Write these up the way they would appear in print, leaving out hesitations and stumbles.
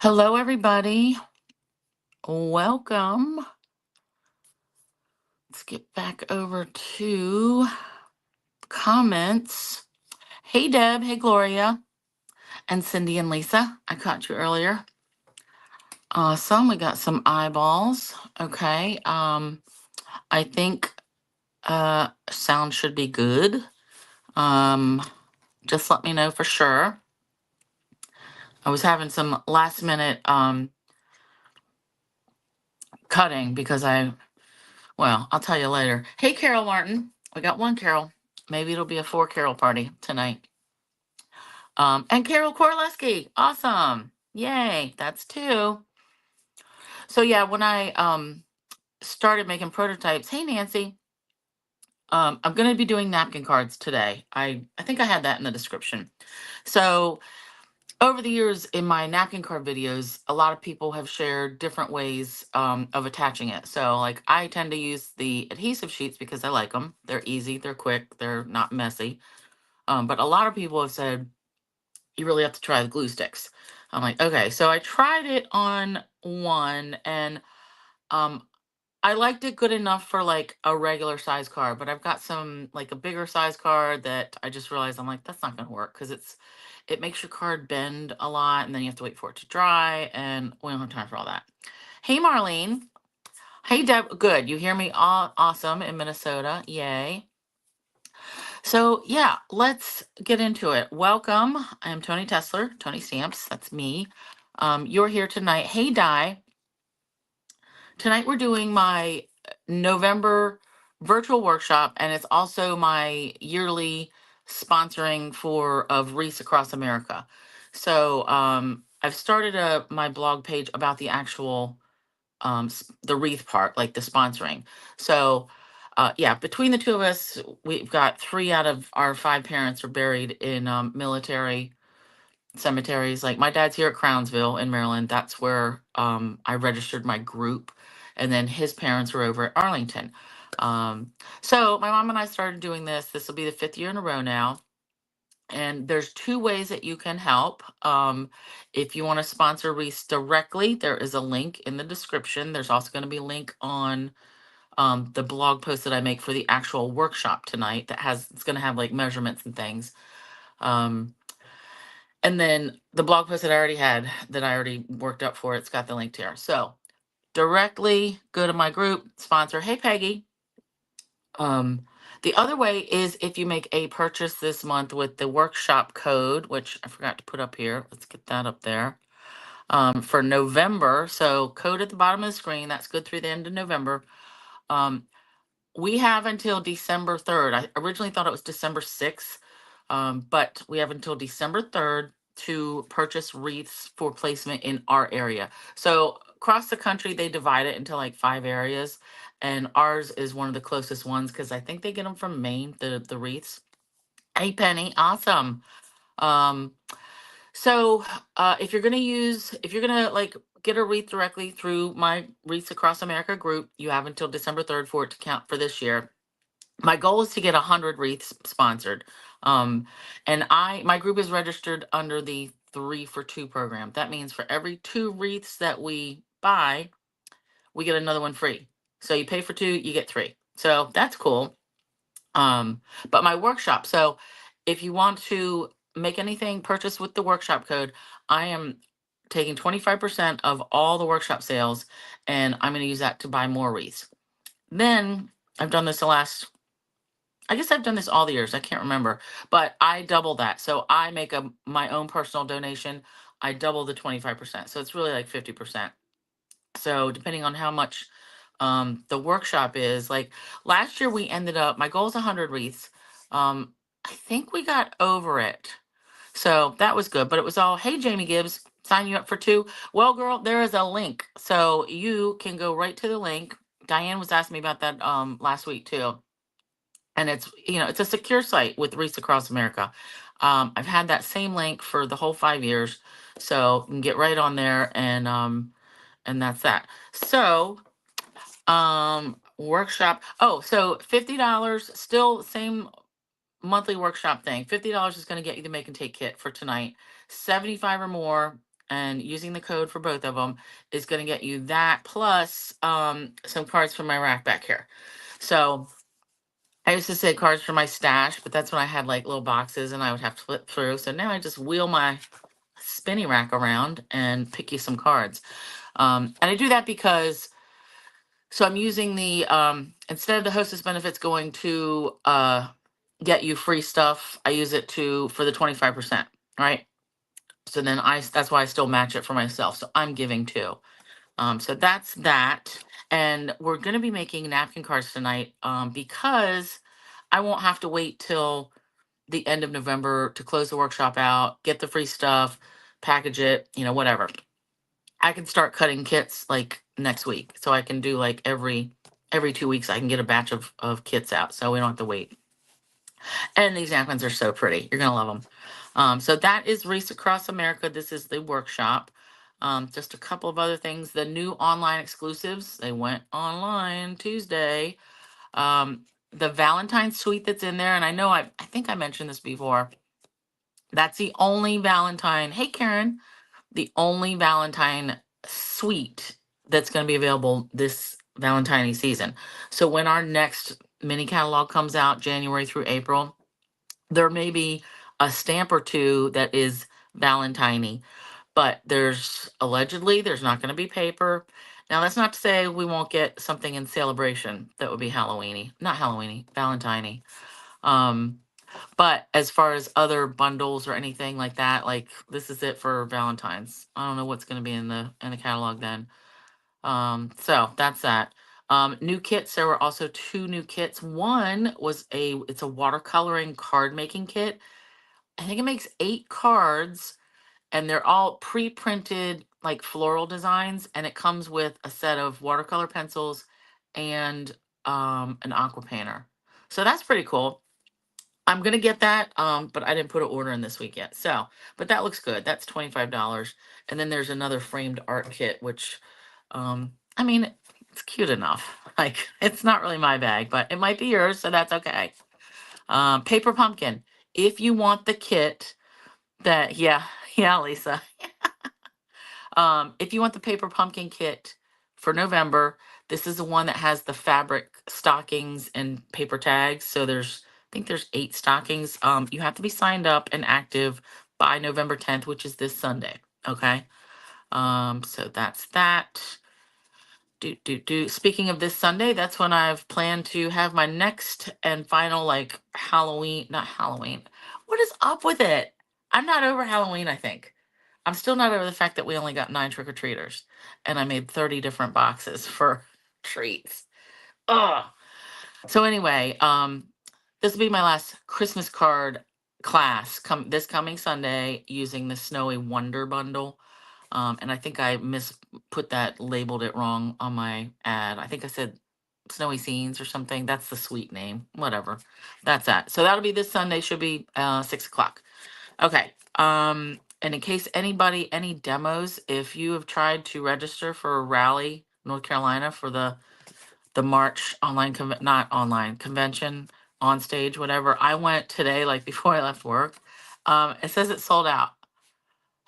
Hello, everybody. Welcome. Let's get back over to comments. Hey, Deb. Hey, Gloria. And Cindy and Lisa. I caught you earlier. Awesome. We got some eyeballs. Okay. I think sound should be good. Just let me know for sure. I was having some last minute cutting because I'll tell you later. Hey, Carol Martin. We got one Carol. Maybe it'll be a 4 Carol party tonight. And Carol Korleski. Awesome. Yay. That's two. So yeah, when I started making prototypes, hey Nancy, I'm gonna be doing napkin cards today. I think I had that in the description. So over the years in my napkin card videos, a lot of people have shared different ways of attaching it. So like I tend to use the adhesive sheets because I like them. They're easy, they're quick, they're not messy. But a lot of people have said you really have to try the glue sticks. I'm like, okay. So I tried it on one and um I liked it good enough for like a regular size card, but I've got some like a bigger size card that I just realized I'm like, that's not gonna work because it makes your card bend a lot and then you have to wait for it to dry and we don't have time for all that. Hey Marlene. Hey Deb, good. You hear me? Awesome in Minnesota. Yay. So yeah, let's get into it. Welcome. I'm Tony Tesler, Tony Stamps. That's me. You're here tonight. Hey Di. Tonight we're doing my November virtual workshop, and it's also my yearly sponsoring for of Wreaths across America. So I've started my blog page about the actual the wreath part, like the sponsoring. So yeah, between the two of us, we've got 3 out of our 5 parents are buried in military cemeteries. Like my dad's here at Crownsville in Maryland. That's where I registered my group, and then his parents were over at Arlington. So my mom and I started doing this. This will be the 5th year in a row now. And there's 2 ways that you can help. If you want to sponsor Reese directly, there is a link in the description. There's also going to be a link on the blog post that I make for the actual workshop tonight it's going to have like measurements and things. Um, and then the blog post that I already had that I already worked up for, it's got the link here. So directly go to my group, sponsor. Hey, Peggy. Um, the other way is if you make a purchase this month with the workshop code, which I forgot to put up here. Let's get that up there. For November. So code at the bottom of the screen. That's good through the end of November. Um, we have until December 3rd. I originally thought it was December 6th, but we have until December 3rd to purchase wreaths for placement in our area. So across the country, they divide it into like 5 areas, and ours is one of the closest ones because I think they get them from Maine, the wreaths. Hey, Penny, awesome. Um, so if you're gonna like get a wreath directly through my Wreaths Across America group, you have until December 3rd for it to count for this year. My goal is to get 100 wreaths sponsored. Um, and my group is registered under the 3 for 2 program. That means for every 2 wreaths that we buy, we get another one free. So you pay for 2, you get 3. So that's cool. But my workshop, so if you want to make anything purchase with the workshop code, I am taking 25% of all the workshop sales and I'm going to use that to buy more wreaths. Then I've done this I guess I've done this all the years. I can't remember, but I double that. So I make my own personal donation. I double the 25%. So it's really like 50%. So depending on how much the workshop is, like last year we ended up, my goal is 100 wreaths. I think we got over it. So that was good, but it was all, hey, Jamie Gibbs, sign you up for 2. Well, girl, there is a link. So you can go right to the link. Diane was asking me about that last week too. And it's a secure site with Wreaths Across America. I've had that same link for the whole 5 years. So you can get right on there and that's that. So workshop. Oh, so $50, still same monthly workshop thing. $50 is going to get you the make and take kit for tonight. 75 or more and using the code for both of them is going to get you that plus some cards from my rack back here. So I used to say cards for my stash, but that's when I had like little boxes and I would have to flip through. So now I just wheel my spinny rack around and pick you some cards. And I do that because so I'm using the instead of the hostess benefits going to get you free stuff, I use it to for the 25%, right? So then that's why I still match it for myself. So I'm giving too. So that's that. And we're gonna be making napkin cards tonight because I won't have to wait till the end of November to close the workshop out, get the free stuff, package it, whatever. I can start cutting kits like next week. So I can do like every 2 weeks I can get a batch of kits out. So we don't have to wait. And these napkins are so pretty. You're gonna love them. So that is Wreaths Across America. This is the workshop. Just a couple of other things. The new online exclusives, they went online Tuesday. The Valentine suite that's in there, and I know I think I mentioned this before. That's the only Valentine. Hey, Karen, the only Valentine suite that's going to be available this Valentine season. So when our next mini catalog comes out, January through April, there may be a stamp or two that is Valentine, but there's not going to be paper. Now that's not to say we won't get something in celebration that would be Halloweeny, not Halloweeny, Valentine. Um, but as far as other bundles or anything like that, like this is it for Valentine's. I don't know what's going to be in the catalog then. So that's that. New kits. There were also two new kits. One was it's a watercoloring card making kit. I think it makes 8 cards, and they're all pre-printed like floral designs, and it comes with a set of watercolor pencils and an aqua painter. So that's pretty cool. I'm gonna get that, but I didn't put an order in this week yet. So, but that looks good. That's $25. And then there's another framed art kit, which, I mean, it's cute enough. Like, it's not really my bag, but it might be yours, so that's okay. Paper pumpkin. If you want the kit that, yeah, yeah, Lisa. If you want the paper pumpkin kit for November, this is the one that has the fabric stockings and paper tags. So I think there's 8 stockings. You have to be signed up and active by November 10th, which is this Sunday. Okay. So that's that. Speaking of this Sunday, that's when I've planned to have my next and final like Halloween, not Halloween. What is up with it? I'm not over Halloween, I think. I'm still not over the fact that we only got 9 trick-or-treaters and I made 30 different boxes for treats. Ugh. So anyway, this will be my last Christmas card class this coming Sunday using the Snowy Wonder Bundle. And I think I put that labeled it wrong on my ad. I think I said Snowy Scenes or something. That's the sweet name. Whatever. That's that. So that'll be this Sunday. Should be 6 o'clock. Okay. And in case any demos, if you have tried to register for a Raleigh, North Carolina for the March not online convention on stage, whatever. I went today, like before I left work. It says it's sold out.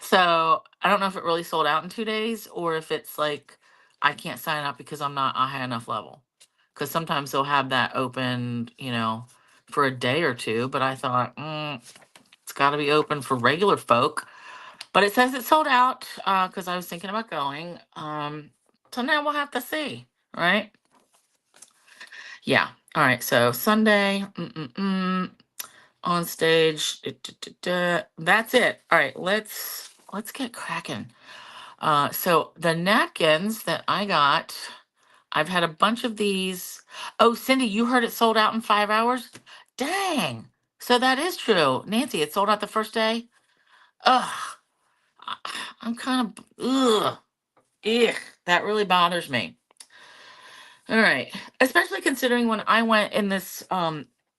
So I don't know if it really sold out in 2 days or if it's like I can't sign up because I'm not a high enough level. Because sometimes they'll have that open, for a day or two. But I thought, it's got to be open for regular folk. But it says it's sold out because I was thinking about going. So now we'll have to see, right? Yeah. All right. So Sunday, on stage. That's it. All right. Let's get cracking. So the napkins that I got, I've had a bunch of these. Oh, Cindy, you heard it sold out in 5 hours? Dang. So that is true. Nancy, it sold out the first day? Ugh. I'm kind of, ugh. Ugh. That really bothers me. All right. Especially considering when I went in this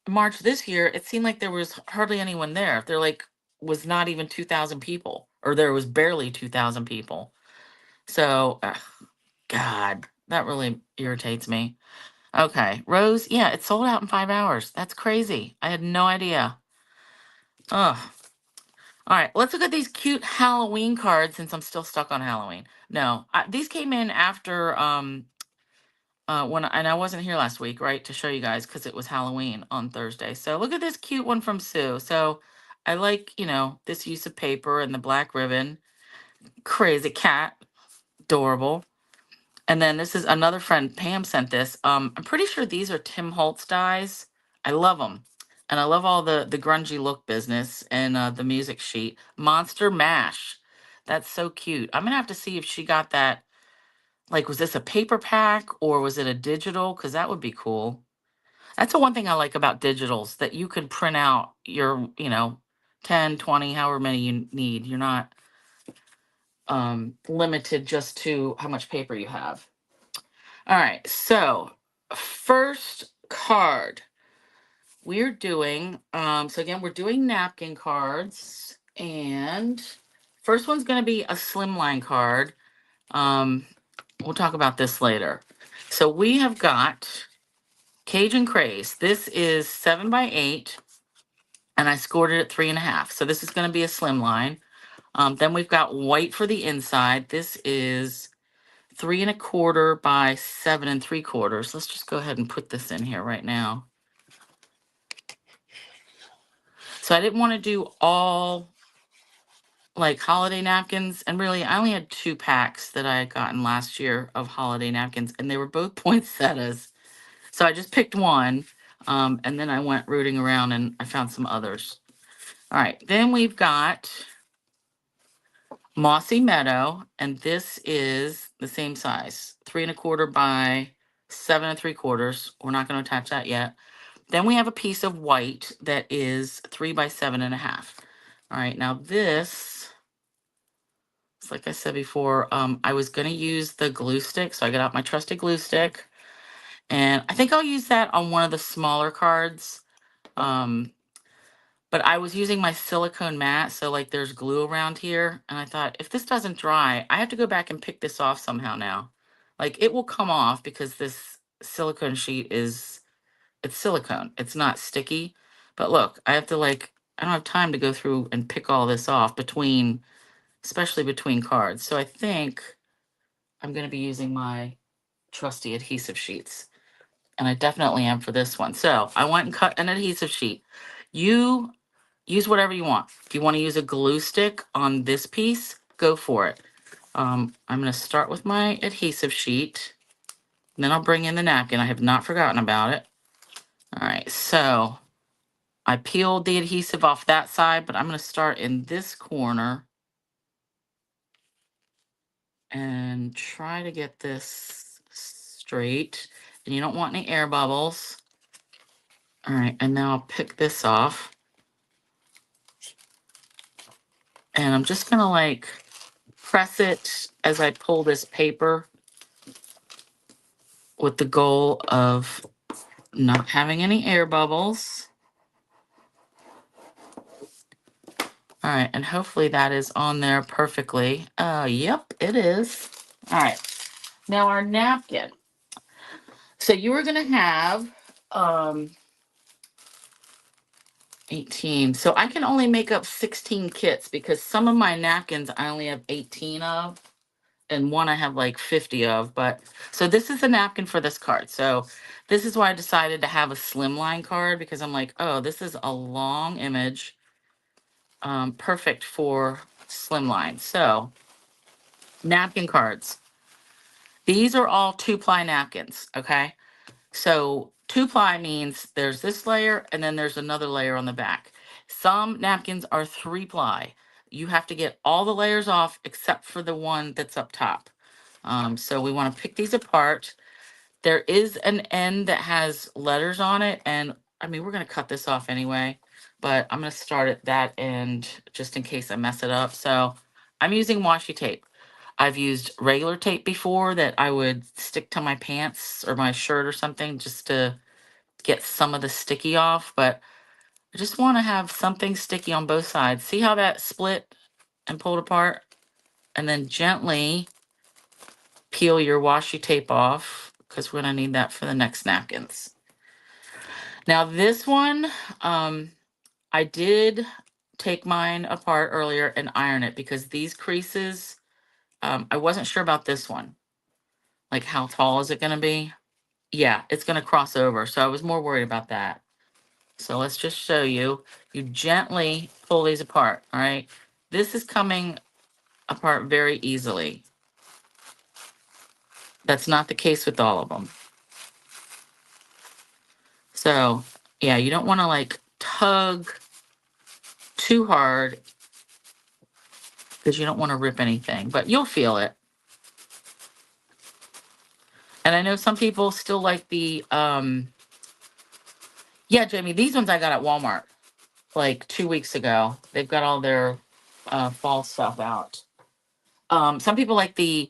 March this year, it seemed like there was hardly anyone there. There like was not even 2,000 people, or there was barely 2,000 people. So, God, that really irritates me. Okay, Rose, yeah, it sold out in 5 hours. That's crazy. I had no idea. Ugh. All right, let's look at these cute Halloween cards since I'm still stuck on Halloween. No, these came in after and I wasn't here last week, right, to show you guys because it was Halloween on Thursday. So look at this cute one from Sue. So I like, this use of paper and the black ribbon. Crazy cat, adorable. And then this is another friend, Pam sent this. I'm pretty sure these are Tim Holtz dies. I love them. And I love all the grungy look business and the music sheet. Monster Mash. That's so cute. I'm going to have to see if she got that. Like, was this a paper pack or was it a digital? Because that would be cool. That's the one thing I like about digitals, that you can print out your, 10, 20, however many you need. You're not limited just to how much paper you have. All right, so first card we're doing, so again, we're doing napkin cards, and first one's going to be a slimline card. We'll talk about this later. So we have got Cajun Craze. This is 7x8, and I scored it at 3.5. So this is going to be a slimline. Then we've got white for the inside. This is 3.25 by 7.75. Let's just go ahead and put this in here right now. So I didn't want to do all like holiday napkins, and really I only had 2 packs that I had gotten last year of holiday napkins, and they were both poinsettias. So I just picked one, and then I went rooting around and I found some others. All right, then we've got Mossy Meadow, and this is the same size, 3.25 by 7.75. We're not going to attach that yet. Then we have a piece of white that is 3 by 7.5. All right, now this, it's like I said before, I was going to use the glue stick, so I got out my trusty glue stick, and I think I'll use that on one of the smaller cards. But I was using my silicone mat, so like there's glue around here, and I thought if this doesn't dry, I have to go back and pick this off somehow now. Like it will come off because this silicone sheet it's silicone. It's not sticky. But look, I don't have time to go through and pick all this off especially between cards. So I think I'm going to be using my trusty adhesive sheets. And I definitely am for this one. So I went and cut an adhesive sheet. You use whatever you want. If you want to use a glue stick on this piece, go for it. I'm going to start with my adhesive sheet. And then I'll bring in the napkin. I have not forgotten about it. All right, so I peeled the adhesive off that side, but I'm going to start in this corner and try to get this straight. And you don't want any air bubbles. All right, and now I'll pick this off. And I'm just going to like press it as I pull this paper with the goal of not having any air bubbles. All right, and hopefully that is on there perfectly. Yep, it is. All right, now our napkin. So you are gonna have 18. So I can only make up 16 kits because some of my napkins I only have 18 of, and one I have like 50 of. But so this is the napkin for this card. So this is why I decided to have a slimline card, because I'm like, oh, this is a long image. Perfect for slimline. So napkin cards. These are all 2-ply napkins, okay? So 2-ply means there's this layer and then there's another layer on the back. Some napkins are 3-ply. You have to get all the layers off except for the one that's up top. So we want to pick these apart. There is an end that has letters on it, and I mean, we're going to cut this off anyway, but I'm going to start at that end just in case I mess it up. So I'm using washi tape. I've used regular tape before that I would stick to my pants or my shirt or something just to get some of the sticky off, but I just want to have something sticky on both sides. See how that split and pulled apart? And then gently peel your washi tape off because we're going to need that for the next napkins. Now this one, I did take mine apart earlier and iron it because these creases, I wasn't sure about this one. Like, how tall is it going to be? Yeah, it's going to cross over. So I was more worried about that. So let's just show you. You gently pull these apart, all right? This is coming apart very easily. That's not the case with all of them. So, yeah, you don't want to like tug too hard because you don't want to rip anything, but you'll feel it. And I know some people still like the, yeah, Jamie, these ones I got at Walmart like 2 weeks ago. They've got all their fall stuff out. Some people like you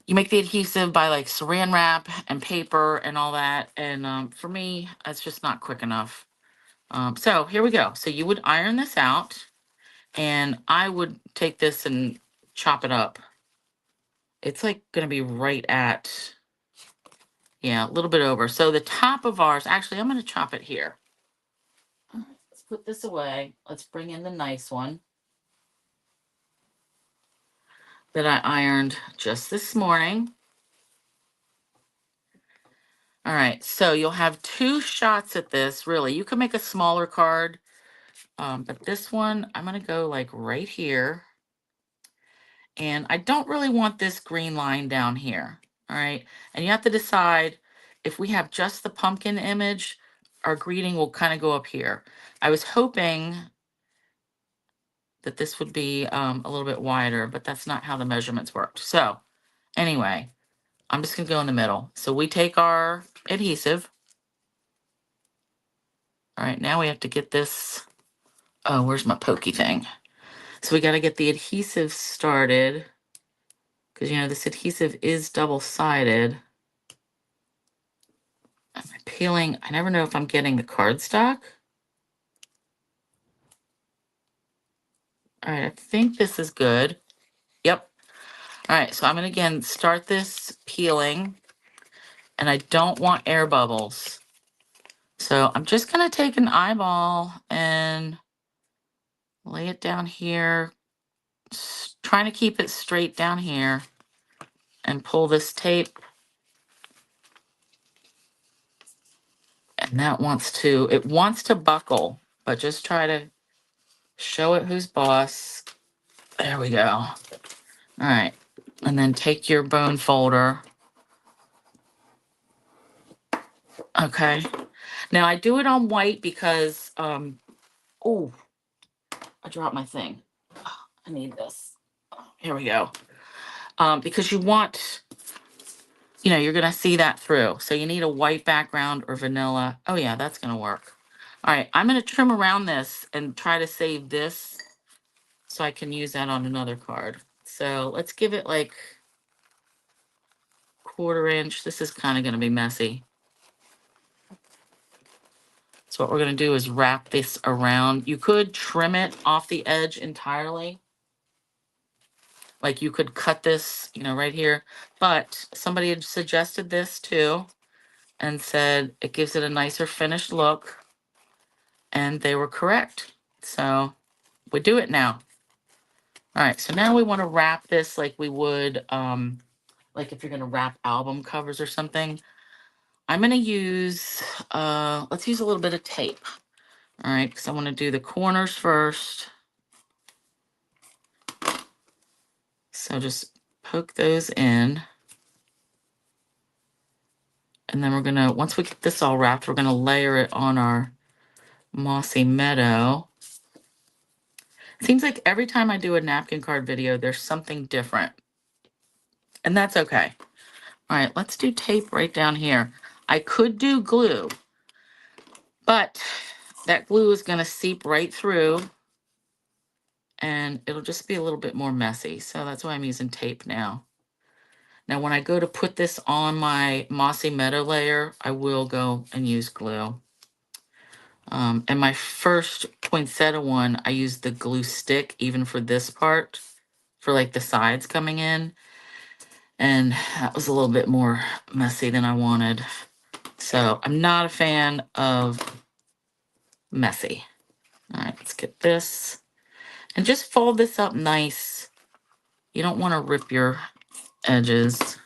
make the adhesive by like saran wrap and paper and all that. And for me, that's just not quick enough. So here we go. So you would iron this out and I would take this and chop it up. It's like going to be right at, yeah, a little bit over. So the top of ours, actually, I'm going to chop it here. Let's put this away. Let's bring in the nice one that I ironed just this morning. All right, so you'll have 2 shots at this, really. You can make a smaller card, but this one, I'm going to go like right here. And I don't really want this green line down here, all right? And you have to decide if we have just the pumpkin image, our greeting will kind of go up here. I was hoping that this would be a little bit wider, but that's not how the measurements worked. So anyway, I'm just gonna go in the middle. So we take our adhesive. All right, now we have to get this, oh, where's my pokey thing? So we gotta get the adhesive started because, you know, this adhesive is double-sided. Am I peeling? I never know if I'm getting the cardstock. All right, I think this is good. Yep. All right, so I'm gonna again start this peeling and I don't want air bubbles. So I'm just gonna take an eyeball and lay it down here, trying to keep it straight down here and pull this tape. And that it wants to buckle, but just try to show it who's boss. There we go. All right. And then take your bone folder. Okay. Now I do it on white because, oh, I dropped my thing. I need this. Here we go. Because you want, you know, you're going to see that through. So you need a white background or vanilla. Oh yeah, that's going to work. All right, I'm going to trim around this and try to save this so I can use that on another card. So let's give it like 1/4 inch. This is kind of going to be messy. So what we're going to do is wrap this around. You could trim it off the edge entirely. Like you could cut this, you know, right here. But somebody had suggested this too and said it gives it a nicer finished look. And they were correct. So we do it now. All right, so now we want to wrap this like we would, like if you're going to wrap album covers or something. I'm going to use, let's use a little bit of tape. All right, because I want to do the corners first. So just poke those in. And then we're going to, once we get this all wrapped, we're going to layer it on our mossy meadow. Seems like every time I do a napkin card video, there's something different. And that's okay. All right, let's do tape right down here. I could do glue, but that glue is going to seep right through and it'll just be a little bit more messy. So that's why I'm using tape now. Now, when I go to put this on my mossy meadow layer, I will go and use glue. And my first poinsettia one, I used the glue stick even for this part, for like the sides coming in. And that was a little bit more messy than I wanted. So I'm not a fan of messy. All right, let's get this. And just fold this up nice. You don't want to rip your edges.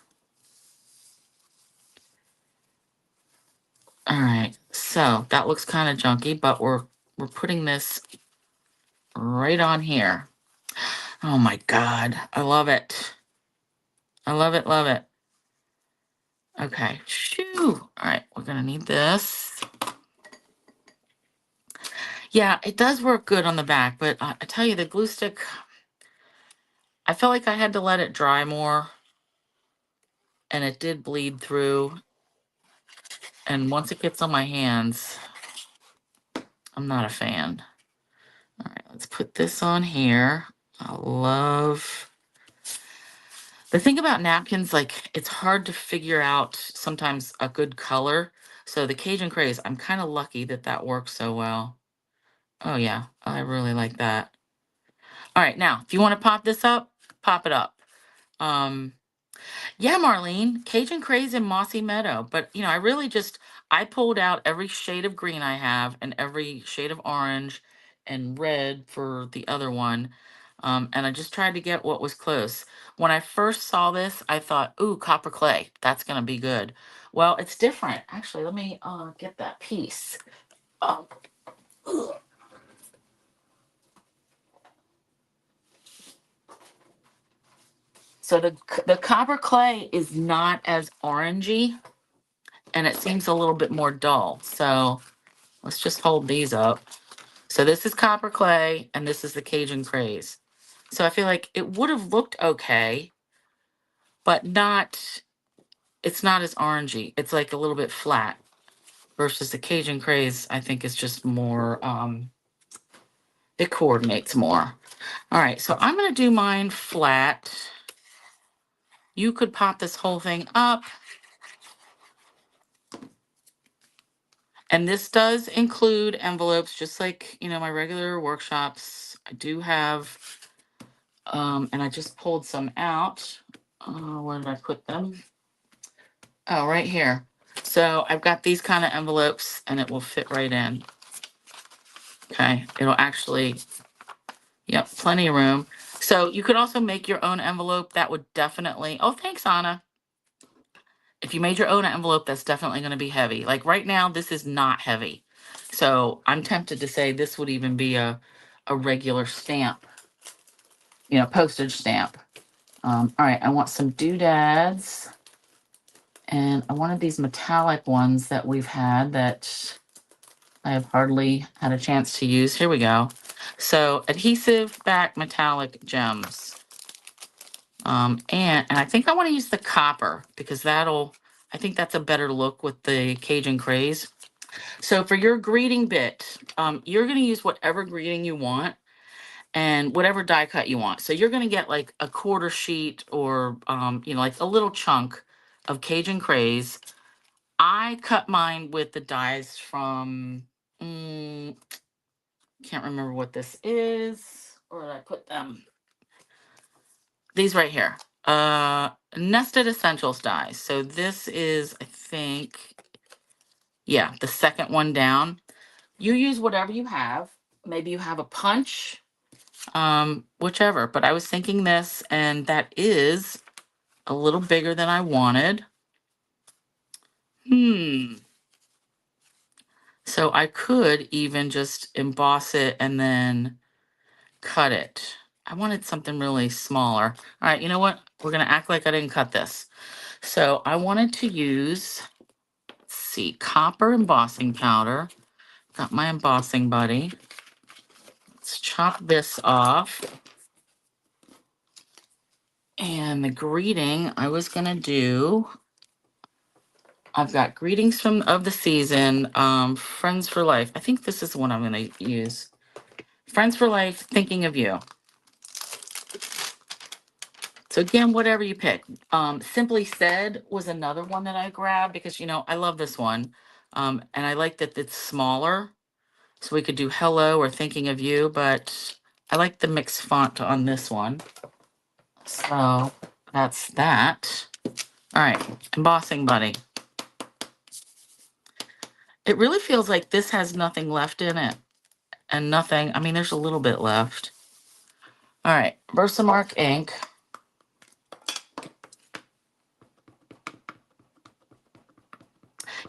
All right, so that looks kind of junky, but we're putting this right on here. Oh my God, I love it. I love it, love it. Okay, shoo. All right, we're gonna need this. Yeah, it does work good on the back, but I tell you, the glue stick, I felt like I had to let it dry more, and it did bleed through. And once it gets on my hands, I'm not a fan. All right, let's put this on here. I love... The thing about napkins, like, it's hard to figure out sometimes a good color. So the Cajun Craze, I'm kind of lucky that that works so well. Oh yeah, I really like that. All right, now, if you want to pop this up, pop it up. Yeah, Marlene, Cajun Craze and Mossy Meadow. But, you know, I pulled out every shade of green I have and every shade of orange and red for the other one. And I just tried to get what was close. When I first saw this, I thought, ooh, copper clay. That's going to be good. Well, it's different. Actually, let me get that piece. Oh, ugh. So the copper clay is not as orangey, and it seems a little bit more dull. So let's just hold these up. So this is copper clay, and this is the Cajun Craze. So I feel like it would have looked okay, but it's not as orangey. It's like a little bit flat versus the Cajun Craze, I think is just more, it coordinates more. All right, so I'm gonna do mine flat. You could pop this whole thing up. And this does include envelopes, just like, you know, my regular workshops. I do have, and I just pulled some out. Where did I put them? Oh, right here. So I've got these kind of envelopes and it will fit right in. Okay, it'll actually, yep, plenty of room. So you could also make your own envelope. That would definitely, oh, thanks, Anna. If you made your own envelope, that's definitely going to be heavy. Like right now, this is not heavy. So I'm tempted to say this would even be a regular stamp, you know, postage stamp. All right, I want some doodads. And I wanted these metallic ones that we've had that I have hardly had a chance to use. Here we go. So adhesive back metallic gems. And I think I want to use the copper because I think that's a better look with the Cajun Craze. So for your greeting bit, you're going to use whatever greeting you want and whatever die cut you want. So you're going to get like a quarter sheet or, you know, like a little chunk of Cajun Craze. I cut mine with the dies from, can't remember what this is. Where did I put them? These right here. Nested Essentials dies. So this is, I think, yeah, the second one down. You use whatever you have. Maybe you have a punch, whichever. But I was thinking this, and that is a little bigger than I wanted. So I could even just emboss it and then cut it. I wanted something really smaller. All right, you know what? We're going to act like I didn't cut this. So I wanted to use, let's see, copper embossing powder. Got my embossing buddy. Let's chop this off. And the greeting I was going to do, I've got greetings of the season, Friends for Life. I think this is the one I'm going to use. Friends for Life, thinking of you. So again, whatever you pick. Simply Said was another one that I grabbed because, you know, I love this one. And I like that it's smaller. So we could do hello or thinking of you, but I like the mixed font on this one. So that's that. All right, embossing buddy. It really feels like this has nothing left in it. and nothing. I mean, there's a little bit left. All right, Versamark ink.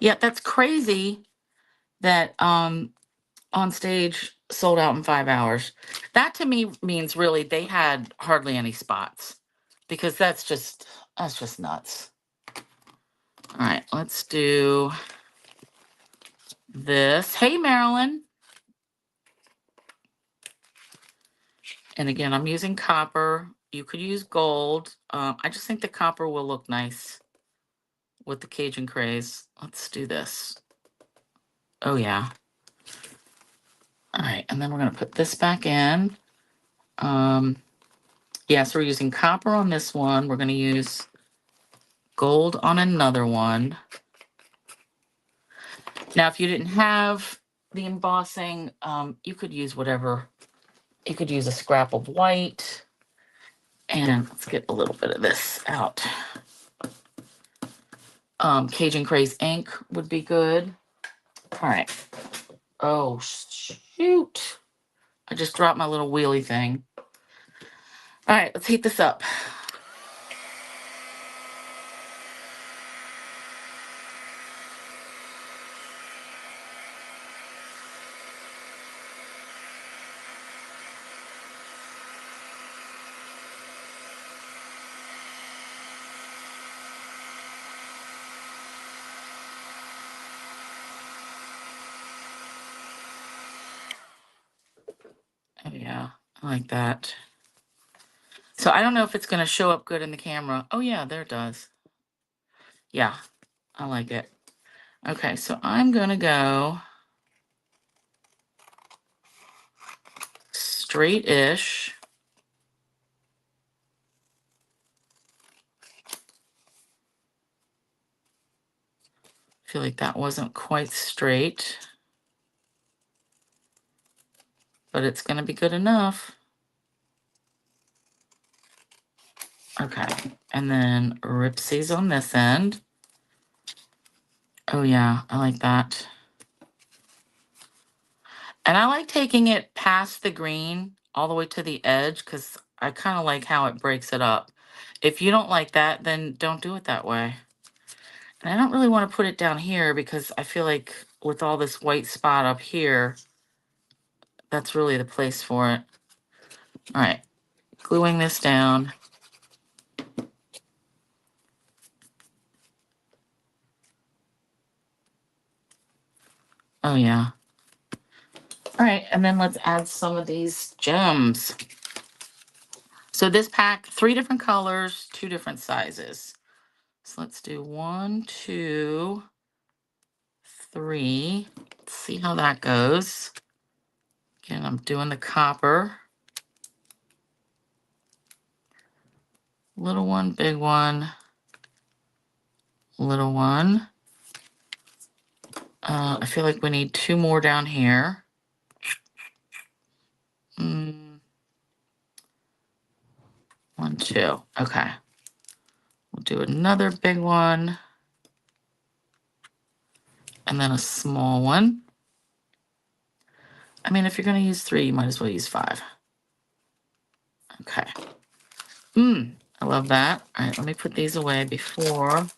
Yeah, that's crazy that on stage sold out in 5 hours. That to me means really they had hardly any spots, because that's just nuts. All right, let's do this. Hey, Marilyn. And again, I'm using copper. You could use gold. I just think the copper will look nice with the Cajun craze. Let's do this. Oh, yeah. All right, and then we're going to put this back in. Yeah, so we're using copper on this one. We're going to use gold on another one. Now, if you didn't have the embossing, you could use whatever. You could use a scrap of white. And let's get a little bit of this out. Cajun Craze ink would be good. All right. Oh, shoot. I just dropped my little wheelie thing. All right, let's heat this up. Oh, yeah, I like that. So I don't know if it's going to show up good in the camera. Oh, yeah, there it does. Yeah, I like it. Okay, so I'm going to go straight-ish. I feel like that wasn't quite straight, but it's going to be good enough. Okay, and then ripsies on this end. Oh, yeah, I like that. And I like taking it past the green all the way to the edge, because I kind of like how it breaks it up. If you don't like that, then don't do it that way. And I don't really want to put it down here, because I feel like with all this white spot up here, that's really the place for it. All right, gluing this down. Oh, yeah. All right, and then let's add some of these gems. So this pack, 3 different colors, 2 different sizes. So let's do 1, 2, 3. Let's see how that goes. Again, I'm doing the copper. Little one, big one, little one. I feel like we need 2 more down here. 1, 2. Okay. We'll do another big one. And then a small one. I mean, if you're going to use 3, you might as well use 5. Okay. I love that. All right, let me put these away before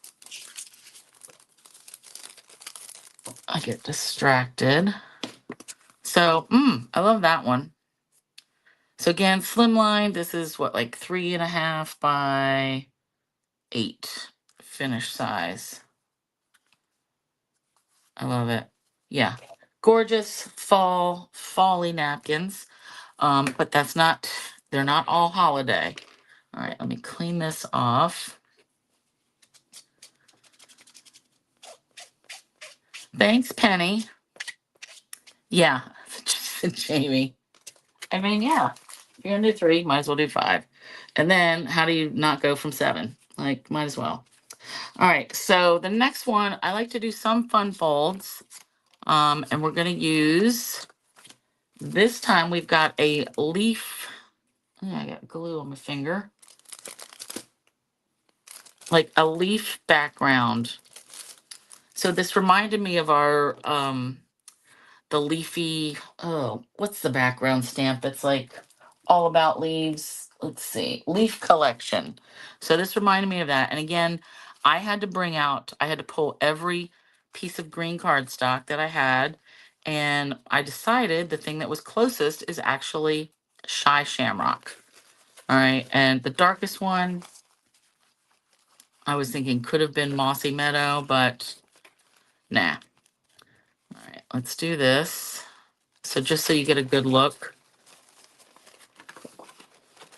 I get distracted. So, I love that one. So again, slimline, this is what, like 3.5 by 8 finish size. I love it. Yeah, gorgeous fall-y napkins. But they're not all holiday. All right, let me clean this off. Thanks, Penny. Yeah, Jamie. I mean, yeah, if you're gonna do 3, might as well do 5. And then how do you not go from 7? Like, might as well. All right, so the next one, I like to do some fun folds. And we're gonna use, this time we've got a leaf. Oh, I got glue on my finger. Like a leaf background. So this reminded me of our the leafy, oh, what's the background stamp that's like all about leaves? Let's see, leaf collection. So this reminded me of that. And again, I had to pull every piece of green cardstock that I had. And I decided the thing that was closest is actually Shy Shamrock. All right. And the darkest one, I was thinking could have been Mossy Meadow, but nah. All right, let's do this. So just so you get a good look,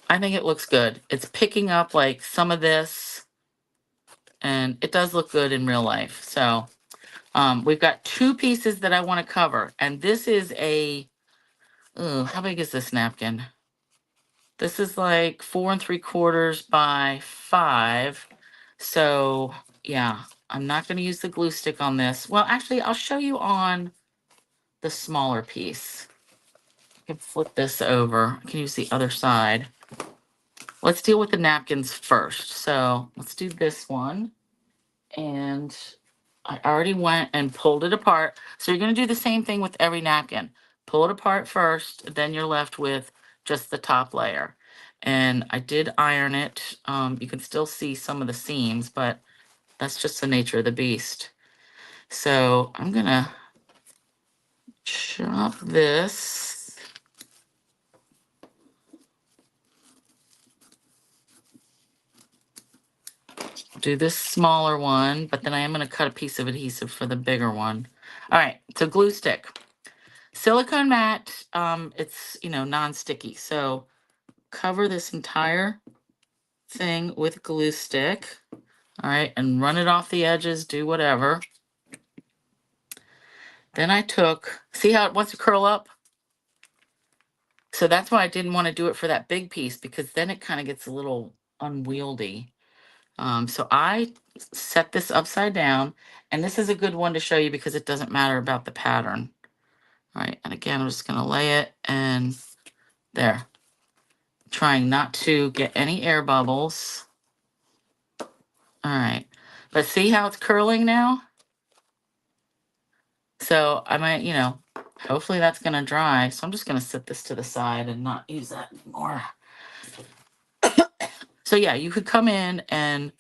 I think it looks good. It's picking up like some of this, and it does look good in real life. So we've got two pieces that I want to cover, and this is how big is this napkin? This is like 4 3/4 by 5. So yeah, I'm not going to use the glue stick on this. Well, actually, I'll show you on the smaller piece. I can flip this over. I can use the other side. Let's deal with the napkins first. So let's do this one. And I already went and pulled it apart. So you're going to do the same thing with every napkin. Pull it apart first, then you're left with just the top layer. And I did iron it. You can still see some of the seams, but that's just the nature of the beast. So I'm going to chop this. Do this smaller one, but then I am going to cut a piece of adhesive for the bigger one. All right, so glue stick. Silicone mat, it's, non-sticky. So cover this entire thing with glue stick. All right, and run it off the edges, do whatever. Then I see how it wants to curl up? So that's why I didn't want to do it for that big piece, because then it kind of gets a little unwieldy. So I set this upside down, and this is a good one to show you because it doesn't matter about the pattern. All right, and again, I'm just going to lay it, and there. Trying not to get any air bubbles. All right, but see how it's curling now? So I might, hopefully that's going to dry. So I'm just going to set this to the side and not use that anymore. So yeah, you could come in and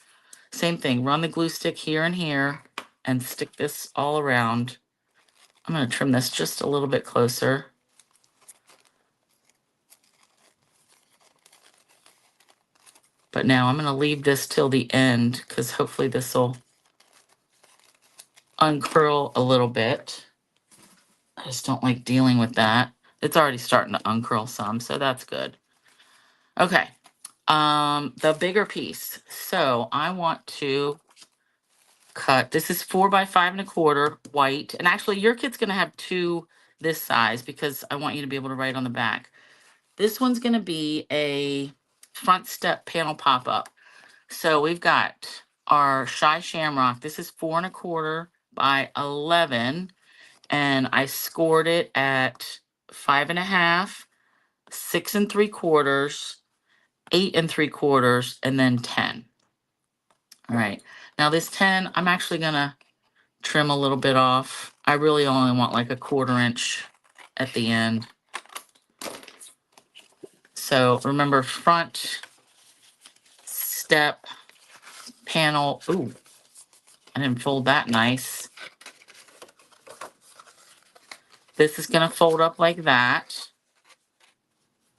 same thing, run the glue stick here and here and stick this all around. I'm going to trim this just a little bit closer. But now I'm going to leave this till the end because hopefully this will uncurl a little bit. I just don't like dealing with that. It's already starting to uncurl some, so that's good. Okay, the bigger piece. So I want to cut, this is 4 by 5 1/4 white. And actually your kit's gonna have two this size because I want you to be able to write on the back. This one's gonna be a front step panel pop-up. So we've got our Shy Shamrock. This is 4 1/4 by 11. And I scored it at 5 1/2, 6 3/4, 8 3/4, and then 10. All right. Now this 10, I'm actually gonna trim a little bit off. I really only want like a 1/4 inch at the end. So remember, front step panel. Ooh, I didn't fold that nice. This is gonna fold up like that.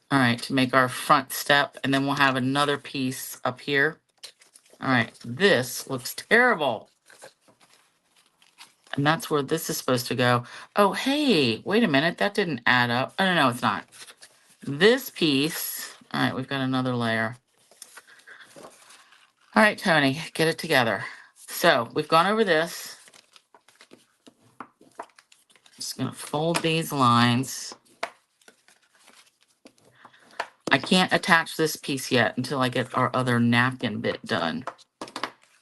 All right, to make our front step, and then we'll have another piece up here. All right, this looks terrible. And that's where this is supposed to go. Oh, hey, wait a minute, that didn't add up. Oh, no, it's not. This piece, all right, we've got another layer. All right, Tony, get it together. So we've gone over this. Just gonna fold these lines. I can't attach this piece yet until I get our other napkin bit done.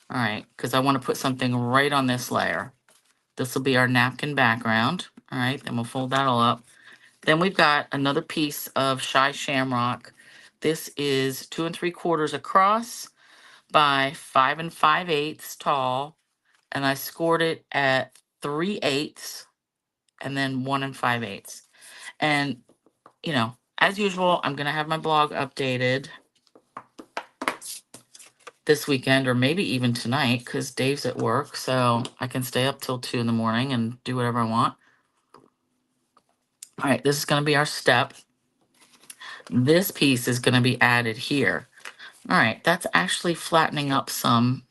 All right, because I want to put something right on this layer. This will be our napkin background. All right, then we'll fold that all up. Then we've got another piece of Shy Shamrock. This is 2 3/4 across by 5 5/8 tall. And I scored it at 3/8. and then 1 5/8. And, you know, as usual, I'm going to have my blog updated this weekend, or maybe even tonight, because Dave's at work, so I can stay up till 2 in the morning and do whatever I want. All right, this is going to be our step. This piece is going to be added here. All right, that's actually flattening up some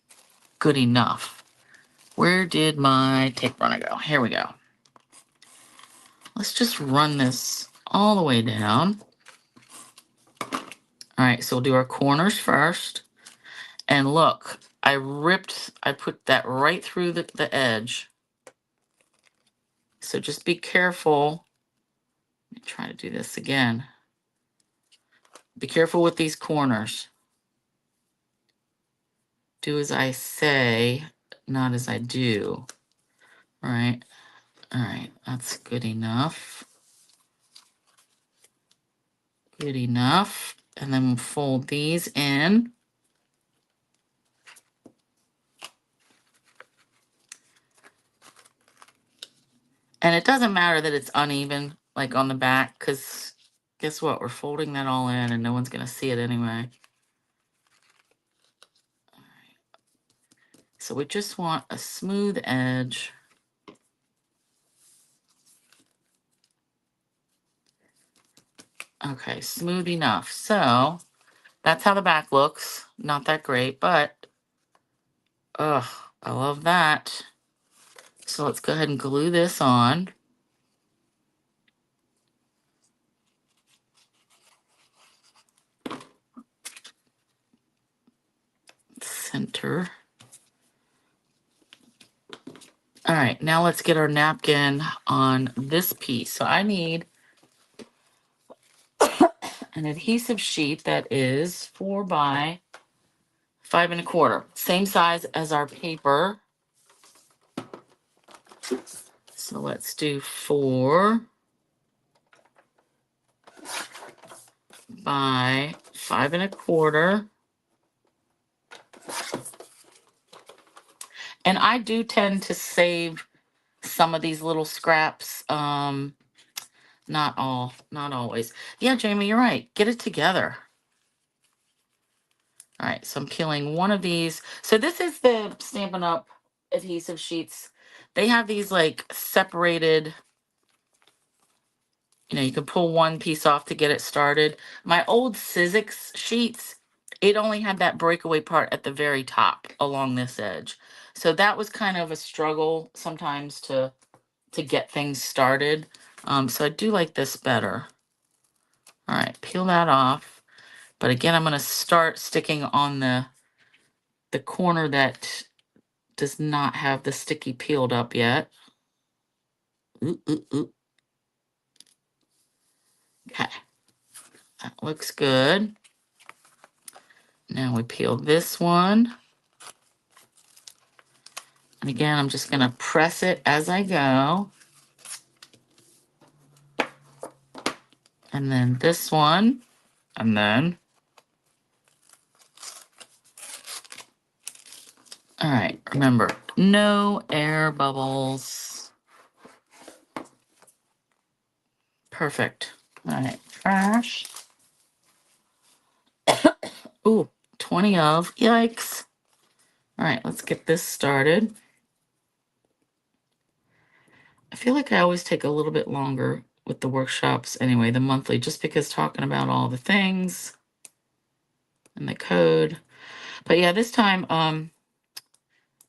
good enough. Where did my tape runner go? Here we go. Let's just run this all the way down. All right, so we'll do our corners first. And look, I put that right through the edge. So just be careful. Let me try to do this again. Be careful with these corners. Do as I say, not as I do. All right. All right, that's good enough. Good enough. And then we'll fold these in. And it doesn't matter that it's uneven, like on the back, because guess what? We're folding that all in and no one's going to see it anyway. All right. So we just want a smooth edge. Okay, smooth enough. So that's how the back looks. Not that great, but ugh, I love that. So let's go ahead and glue this on. Center. All right, now let's get our napkin on this piece. So I need an adhesive sheet that is 4 by 5 1/4, same size as our paper. So let's do 4 by 5 1/4. And I do tend to save some of these little scraps. Not always. Yeah, Jamie, you're right. Get it together. All right, so I'm peeling one of these. So this is the Stampin' Up! Adhesive sheets. They have these like separated, you know, you can pull one piece off to get it started. My old Sizzix sheets, it only had that breakaway part at the very top along this edge. So that was kind of a struggle sometimes to get things started. So I do like this better. All right, peel that off. But again, I'm going to start sticking on the corner that does not have the sticky peeled up yet. Ooh, ooh, ooh. Okay, that looks good. Now we peel this one. And again, I'm just going to press it as I go. And then this one. And then. All right, remember, no air bubbles. Perfect. All right, trash. Ooh, 20 of. Yikes. All right, let's get this started. I feel like I always take a little bit longer with the workshops anyway, the monthly, just because talking about all the things and the code. But yeah, this time,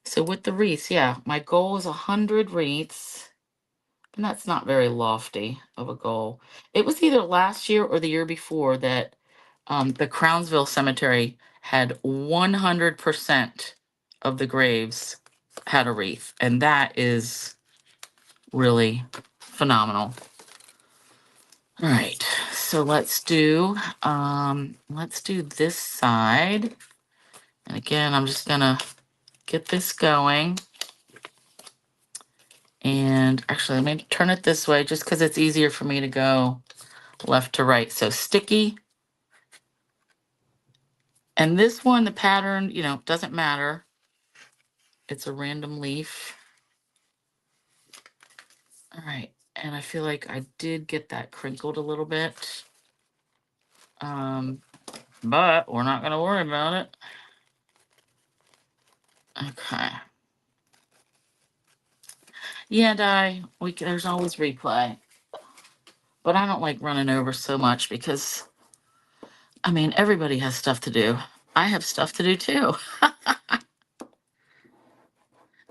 so with the wreaths, yeah, my goal is 100 wreaths. And that's not very lofty of a goal. It was either last year or the year before that the Crownsville Cemetery had 100% of the graves had a wreath. And that is really phenomenal. All right, so let's do this side. And again, I'm just gonna get this going. And actually, let me turn it this way just because it's easier for me to go left to right. So sticky. And this one, the pattern, you know, doesn't matter. It's a random leaf. All right. And I feel like I did get that crinkled a little bit. But we're not going to worry about it. Okay. Yeah, there's always replay. But I don't like running over so much because, I mean, everybody has stuff to do. I have stuff to do too.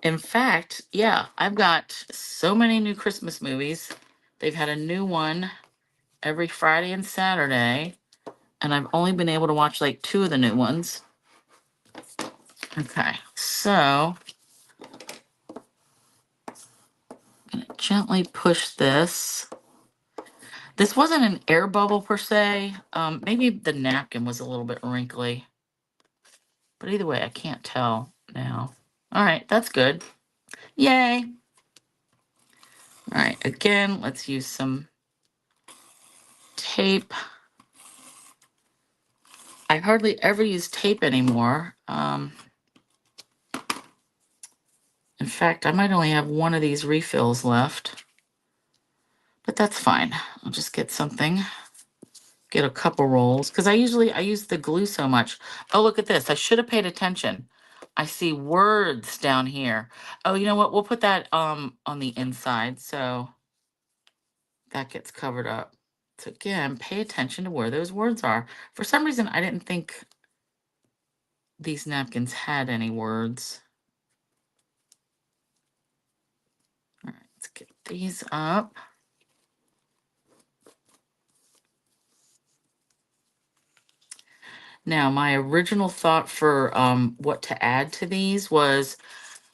In fact, yeah, I've got so many new Christmas movies. They've had a new one every Friday and Saturday, and I've only been able to watch like 2 of the new ones. Okay, so I'm gonna gently push this. This wasn't an air bubble per se. Maybe the napkin was a little bit wrinkly. But either way, I can't tell now. All right, that's good. Yay. All right, again, let's use some tape. I hardly ever use tape anymore. In fact, I might only have one of these refills left. But that's fine. I'll just get something. Get a couple rolls. Because I use the glue so much. Oh, look at this. I should have paid attention. I see words down here. Oh, you know what? We'll put that on the inside so that gets covered up. So again, pay attention to where those words are. For some reason, I didn't think these napkins had any words. All right, let's get these up. Now, my original thought for what to add to these was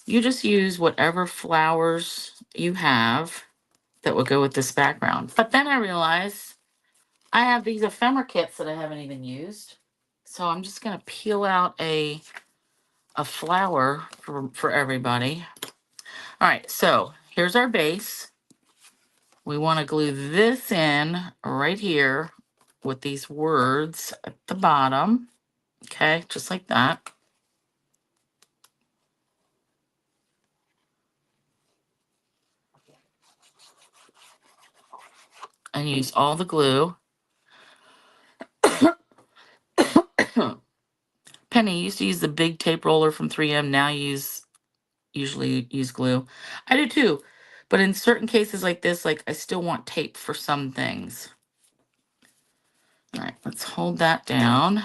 you just use whatever flowers you have that would go with this background. But then I realized I have these ephemera kits that I haven't even used. So I'm just going to peel out a flower for everybody. All right, so here's our base. We want to glue this in right here with these words at the bottom. Okay, just like that. And use all the glue. Penny used to use the big tape roller from 3M. Now usually use glue. I do too. But in certain cases like this, like I still want tape for some things. All right, let's hold that down.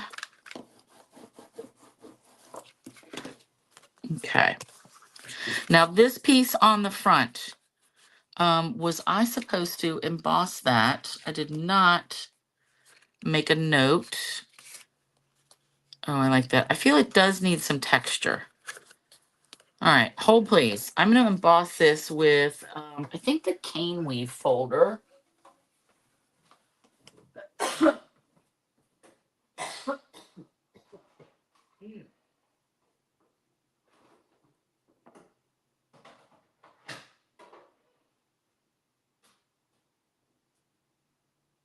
Okay. Now this piece on the front, was I supposed to emboss that? I did not make a note. Oh, I like that. I feel it does need some texture. All right, hold please. I'm going to emboss this with, I think the cane weave folder.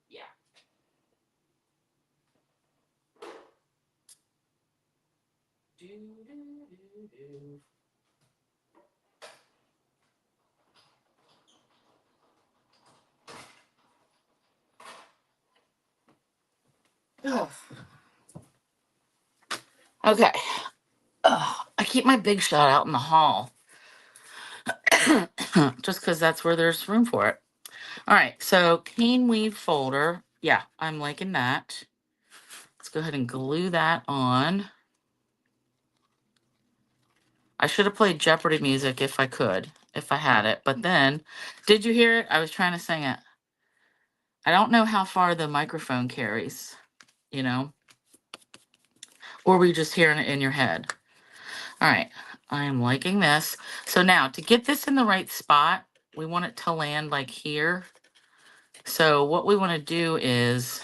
Yeah. Do, do, do, do. Ugh. Okay. I keep my big shot out in the hall. Just because that's where there's room for it. All right, so cane weave folder. Yeah, I'm liking that. Let's go ahead and glue that on. I should have played Jeopardy music if I could, if I had it. But then, did you hear it? I was trying to sing it. I don't know how far the microphone carries, you know? Or were you just hearing it in your head? All right, I am liking this. So now, to get this in the right spot, we want it to land like here. So what we want to do is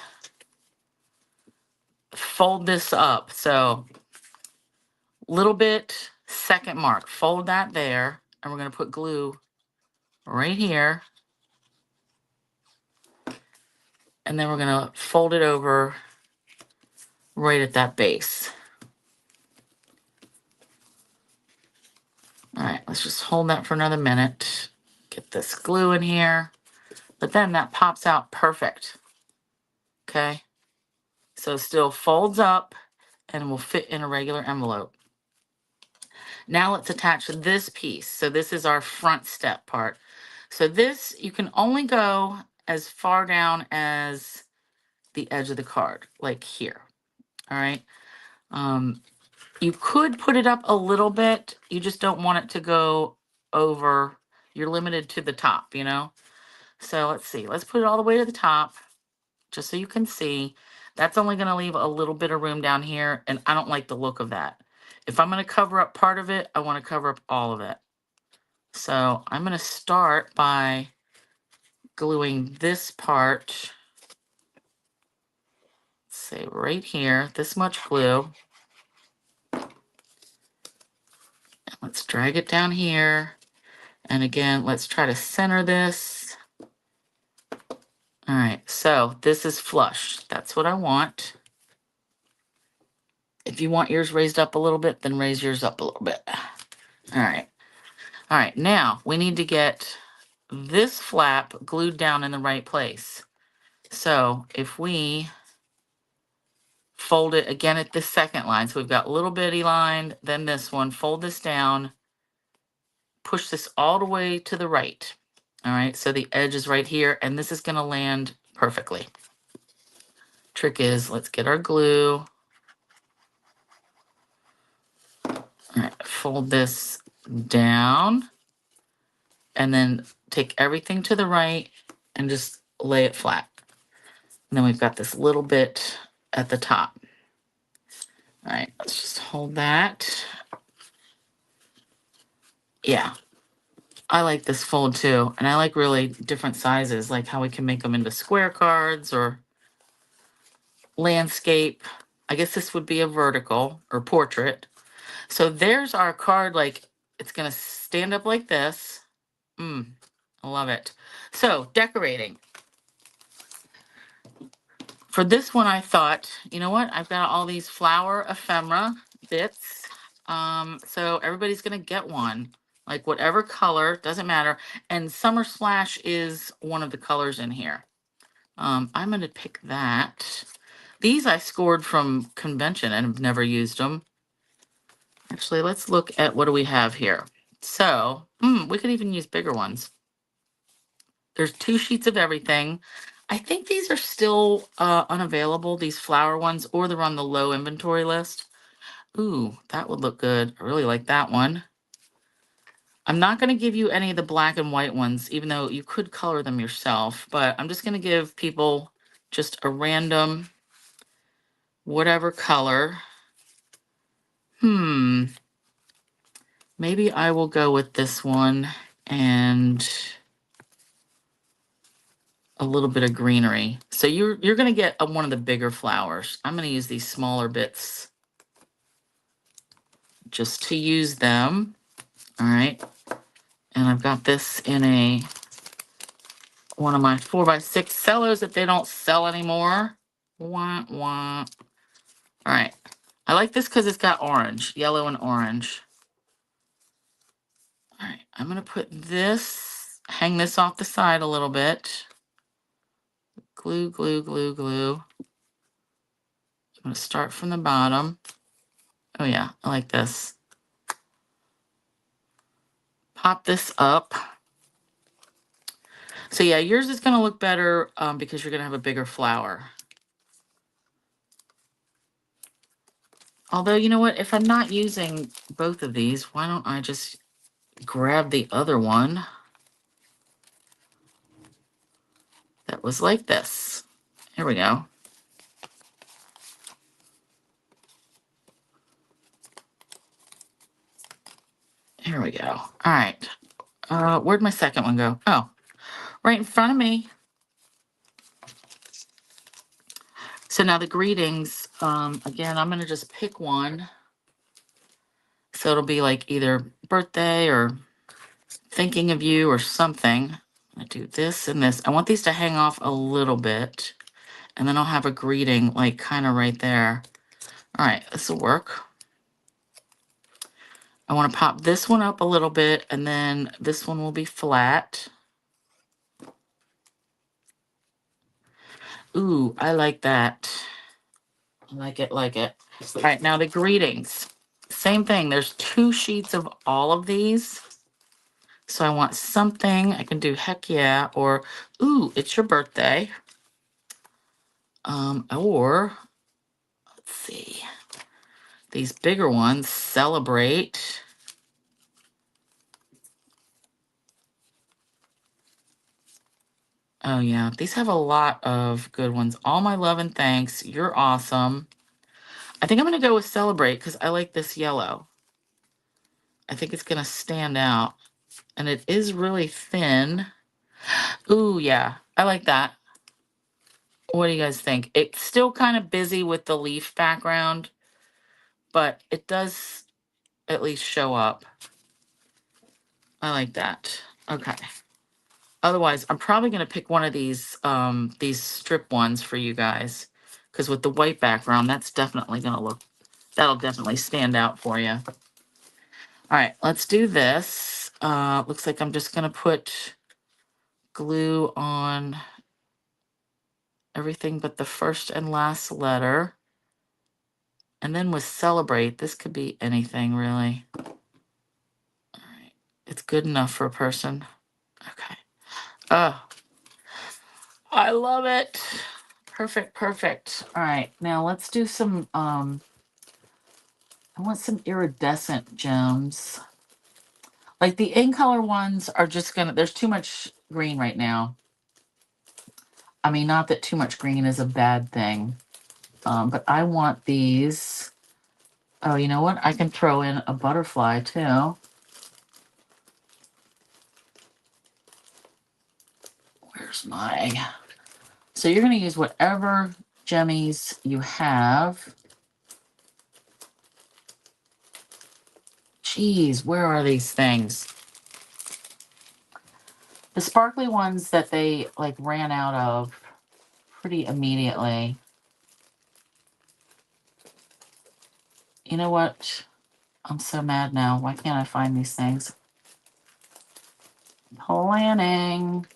fold this up. So little bit, second mark, fold that there, and we're going to put glue right here. And then we're going to fold it over right at that base. All right, let's just hold that for another minute. Get this glue in here. but then that pops out perfect. Okay. So still folds up and will fit in a regular envelope. Now let's attach this piece. So this is our front step part. So this, you can only go as far down as the edge of the card, like here. All right. You could put it up a little bit. You just don't want it to go over. You're limited to the top, you know? So let's see. Let's put it all the way to the top, just so you can see. That's only going to leave a little bit of room down here, and I don't like the look of that. If I'm going to cover up part of it, I want to cover up all of it. So I'm going to start by gluing this part, say right here, this much glue. Let's drag it down here. And again, let's try to center this. All right, so this is flush. That's what I want. If you want yours raised up a little bit, then raise yours up a little bit. All right. All right, now we need to get this flap glued down in the right place. So if we fold it again at the second line, so we've got little bitty line, then this one, fold this down, push this all the way to the right. All right, so the edge is right here, and this is going to land perfectly. Trick is, let's get our glue. All right, fold this down, and then take everything to the right and just lay it flat. And then we've got this little bit at the top. All right, let's just hold that. Yeah, I like this fold too. And I like really different sizes, like how we can make them into square cards or landscape. I guess this would be a vertical or portrait. So there's our card, like it's gonna stand up like this. I love it. So decorating. For this one, I thought, you know what? I've got all these flower ephemera bits. So everybody's gonna get one, like whatever color, doesn't matter. And Summer Splash is one of the colors in here. I'm gonna pick that. These I scored from convention and have never used them. Actually, let's look at what do we have here. So, we could even use bigger ones. There's 2 sheets of everything. I think these are still unavailable, these flower ones, or they're on the low inventory list. Ooh, that would look good. I really like that one. I'm not going to give you any of the black and white ones, even though you could color them yourself, but I'm just going to give people just a random whatever color. Maybe I will go with this one and a little bit of greenery. So you're going to get one of the bigger flowers. I'm going to use these smaller bits just to use them. All right. And I've got this in one of my 4x6 cellos that they don't sell anymore. Wah, wah. All right. I like this because it's got orange, yellow and orange. All right. I'm going to put this, hang this off the side a little bit. Glue, glue, glue, glue. I'm going to start from the bottom. Oh yeah, I like this. Pop this up. So yeah, yours is going to look better because you're going to have a bigger flower. Although, you know what? If I'm not using both of these, why don't I just grab the other one that was like this? Here we go. Here we go. All right. Where'd my second one go? Oh, right in front of me. So now the greetings, again, I'm going to just pick one. So it'll be like either birthday or thinking of you or something. I do this and this. I want these to hang off a little bit. And then I'll have a greeting like kind of right there. All right, this will work. I want to pop this one up a little bit, and then this one will be flat. Ooh, I like that. I like it, like it. All right, now the greetings. Same thing. There's 2 sheets of all of these. So I want something. I can do heck yeah, or ooh, it's your birthday. Or let's see. These bigger ones, celebrate. Oh yeah, these have a lot of good ones. All my love and thanks. You're awesome. I think I'm gonna go with celebrate because I like this yellow. I think it's gonna stand out. And it is really thin. Ooh, yeah, I like that. What do you guys think? It's still kind of busy with the leaf background, but it does at least show up. I like that. Okay. Otherwise, I'm probably going to pick one of these strip ones for you guys, because with the white background, that's definitely going to look, that'll definitely stand out for you. All right, let's do this. Looks like I'm just going to put glue on everything but the first and last letter. And then with celebrate, this could be anything really. All right, it's good enough for a person. Okay. Oh, I love it. Perfect, perfect. All right, now let's do some, I want some iridescent gems. Like the in color ones are just gonna, there's too much green right now. I mean, not that too much green is a bad thing, but I want these. Oh, you know what? I can throw in a butterfly too. Where's my, so you're gonna use whatever jemmies you have. Geez, where are these things? The sparkly ones that they like ran out of pretty immediately. You know what? I'm so mad now. Why can't I find these things? Planning.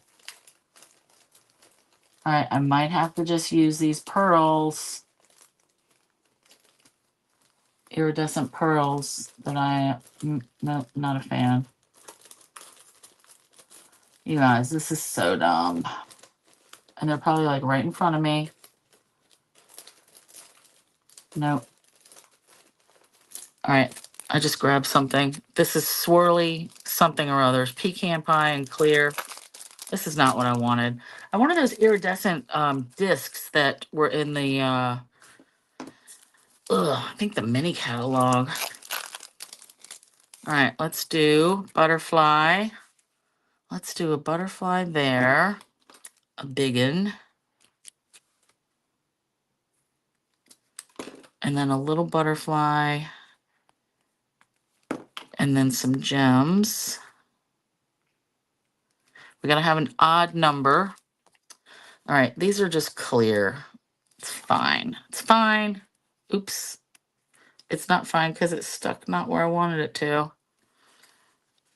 All right, I might have to just use these pearls. Iridescent pearls that no, not a fan. You guys, this is so dumb. And they're probably like right in front of me. Nope. All right, I just grabbed something. This is swirly something or others. Pecan pie and clear. This is not what I wanted. I wanted those iridescent discs that were in the, I think the mini catalog. All right, let's do butterfly. Let's do a butterfly there. A biggin. And then a little butterfly. And then some gems. We gotta have an odd number. All right, these are just clear. It's fine. It's fine. Oops. It's not fine because it's stuck not where I wanted it to.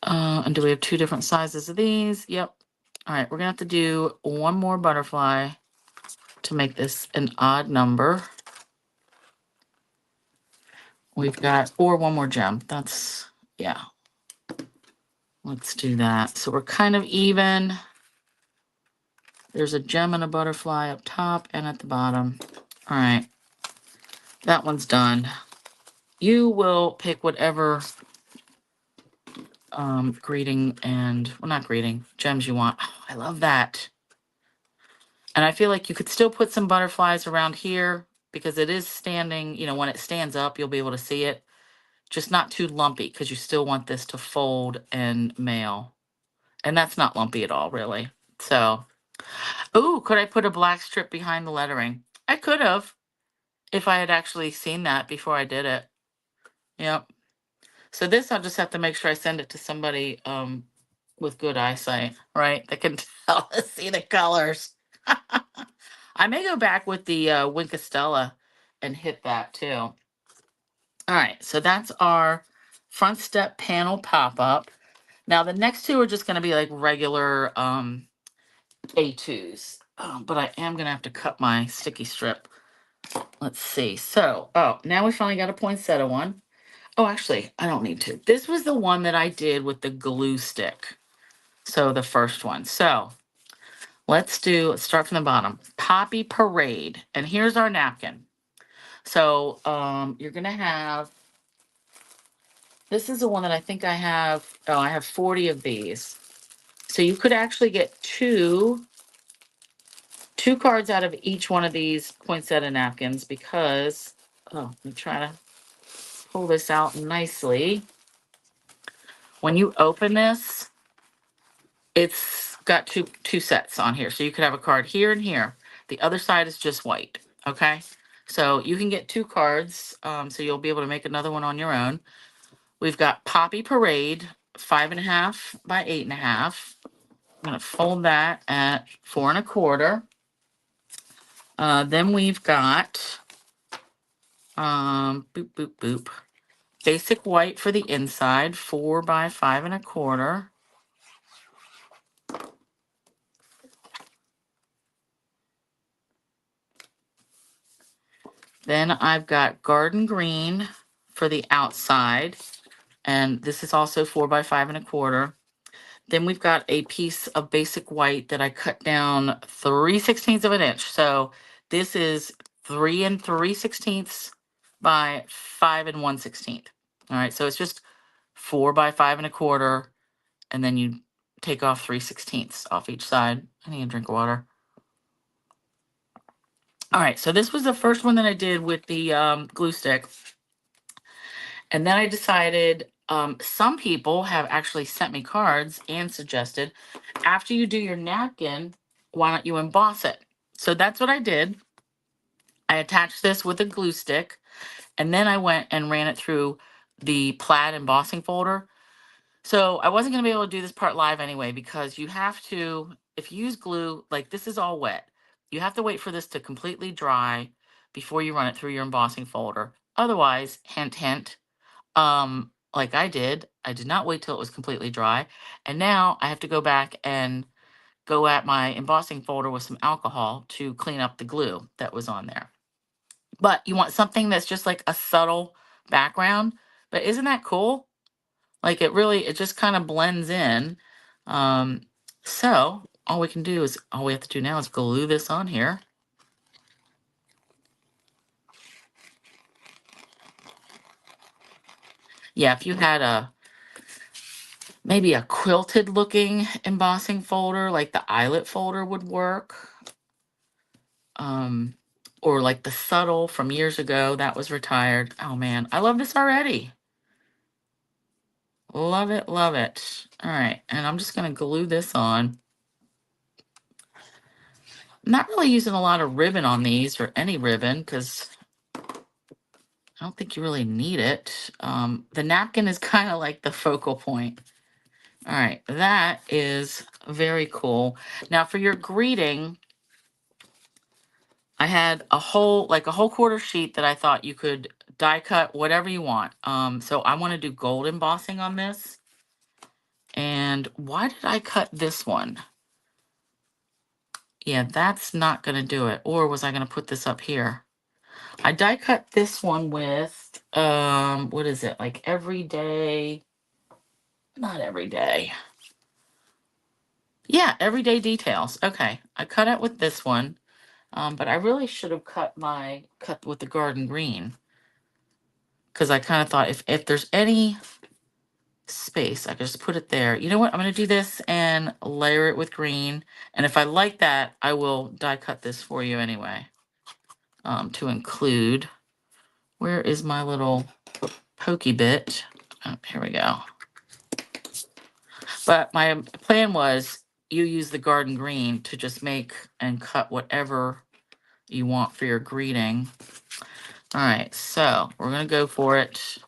And do we have 2 different sizes of these? Yep. All right, we're gonna have to do one more butterfly to make this an odd number. We've got, or one more gem. That's, yeah. Let's do that. So we're kind of even. There's a gem and a butterfly up top and at the bottom. All right, that one's done. You will pick whatever greeting and, well, not greeting, gems you want. Oh, I love that. And I feel like you could still put some butterflies around here because it is standing, you know, when it stands up, you'll be able to see it. Just not too lumpy because you still want this to fold and mail. And that's not lumpy at all, really. So, ooh, could I put a black strip behind the lettering? I could have if I had actually seen that before I did it. Yep. So this, I'll just have to make sure I send it to somebody with good eyesight, right? That can tell us, see the colors. I may go back with the Winkastella and hit that too. All right, so that's our front step panel pop-up. Now the next 2 are just going to be like regular A2s. but I am going to have to cut my sticky strip. Let's see. So, now we finally got a poinsettia one. Oh, actually, I don't need to. This was the one that I did with the glue stick. So the first one. So let's start from the bottom. Poppy Parade. And here's our napkin. So you're going to have, this is the one that I think I have. Oh, I have 40 of these. So you could actually get two cards out of each one of these poinsettia napkins because, let me try to pull this out nicely. When you open this, it's got two sets on here. So you could have a card here and here. The other side is just white, okay? So you can get two cards, so you'll be able to make another one on your own. We've got Poppy Parade, 5.5 by 8.5. I'm gonna fold that at 4 1/4. Then we've got boop boop boop. Basic white for the inside, 4 by 5 1/4. Then I've got garden green for the outside, and this is also 4 by 5 1/4. Then we've got a piece of basic white that I cut down 3/16 of an inch. So this is 3 3/16 by 5 1/16. All right, so it's just 4 by 5 1/4, and then you take off 3/16 off each side. I need a drink of water. All right, so this was the first one that I did with the glue stick. And then I decided, some people have actually sent me cards and suggested, after you do your napkin, why don't you emboss it? So that's what I did. I attached this with a glue stick, and then I went and ran it through the plaid embossing folder. So I wasn't going to be able to do this part live anyway, because you have to, if you use glue, like this is all wet, you have to wait for this to completely dry before you run it through your embossing folder. Otherwise, hint, hint, like I did not wait till it was completely dry. And now I have to go back and go at my embossing folder with some alcohol to clean up the glue that was on there. But you want something that's just like a subtle background. But isn't that cool? Like it just kind of blends in. So all we have to do now is glue this on here. Yeah, if you had maybe a quilted looking embossing folder, like the eyelet folder would work. Or like the subtle from years ago that was retired. Oh man, I love this already. Love it, love it. All right, and I'm just gonna glue this on. I'm not really using a lot of ribbon on these, or any ribbon, because I don't think you really need it. The napkin is kind of like the focal point. All right, that is very cool. Now for your greeting, I had a whole quarter sheet that I thought you could die cut whatever you want. So I want to do gold embossing on this. And why did I cut this one? Yeah, that's not going to do it. Or was I going to put this up here? I die cut this one with, what is it? Like everyday, not every day. Yeah, everyday details. Okay, I cut it with this one. But I really should have cut with the garden green. Because I kind of thought if there's any space, I could just put it there. You know what? I'm going to do this and layer it with green. And if I like that, I will die cut this for you anyway. To include. Where is my little pokey bit? Oh, here we go. But my plan was you use the garden green to just make and cut whatever you want for your greeting. All right, so we're going to go for it.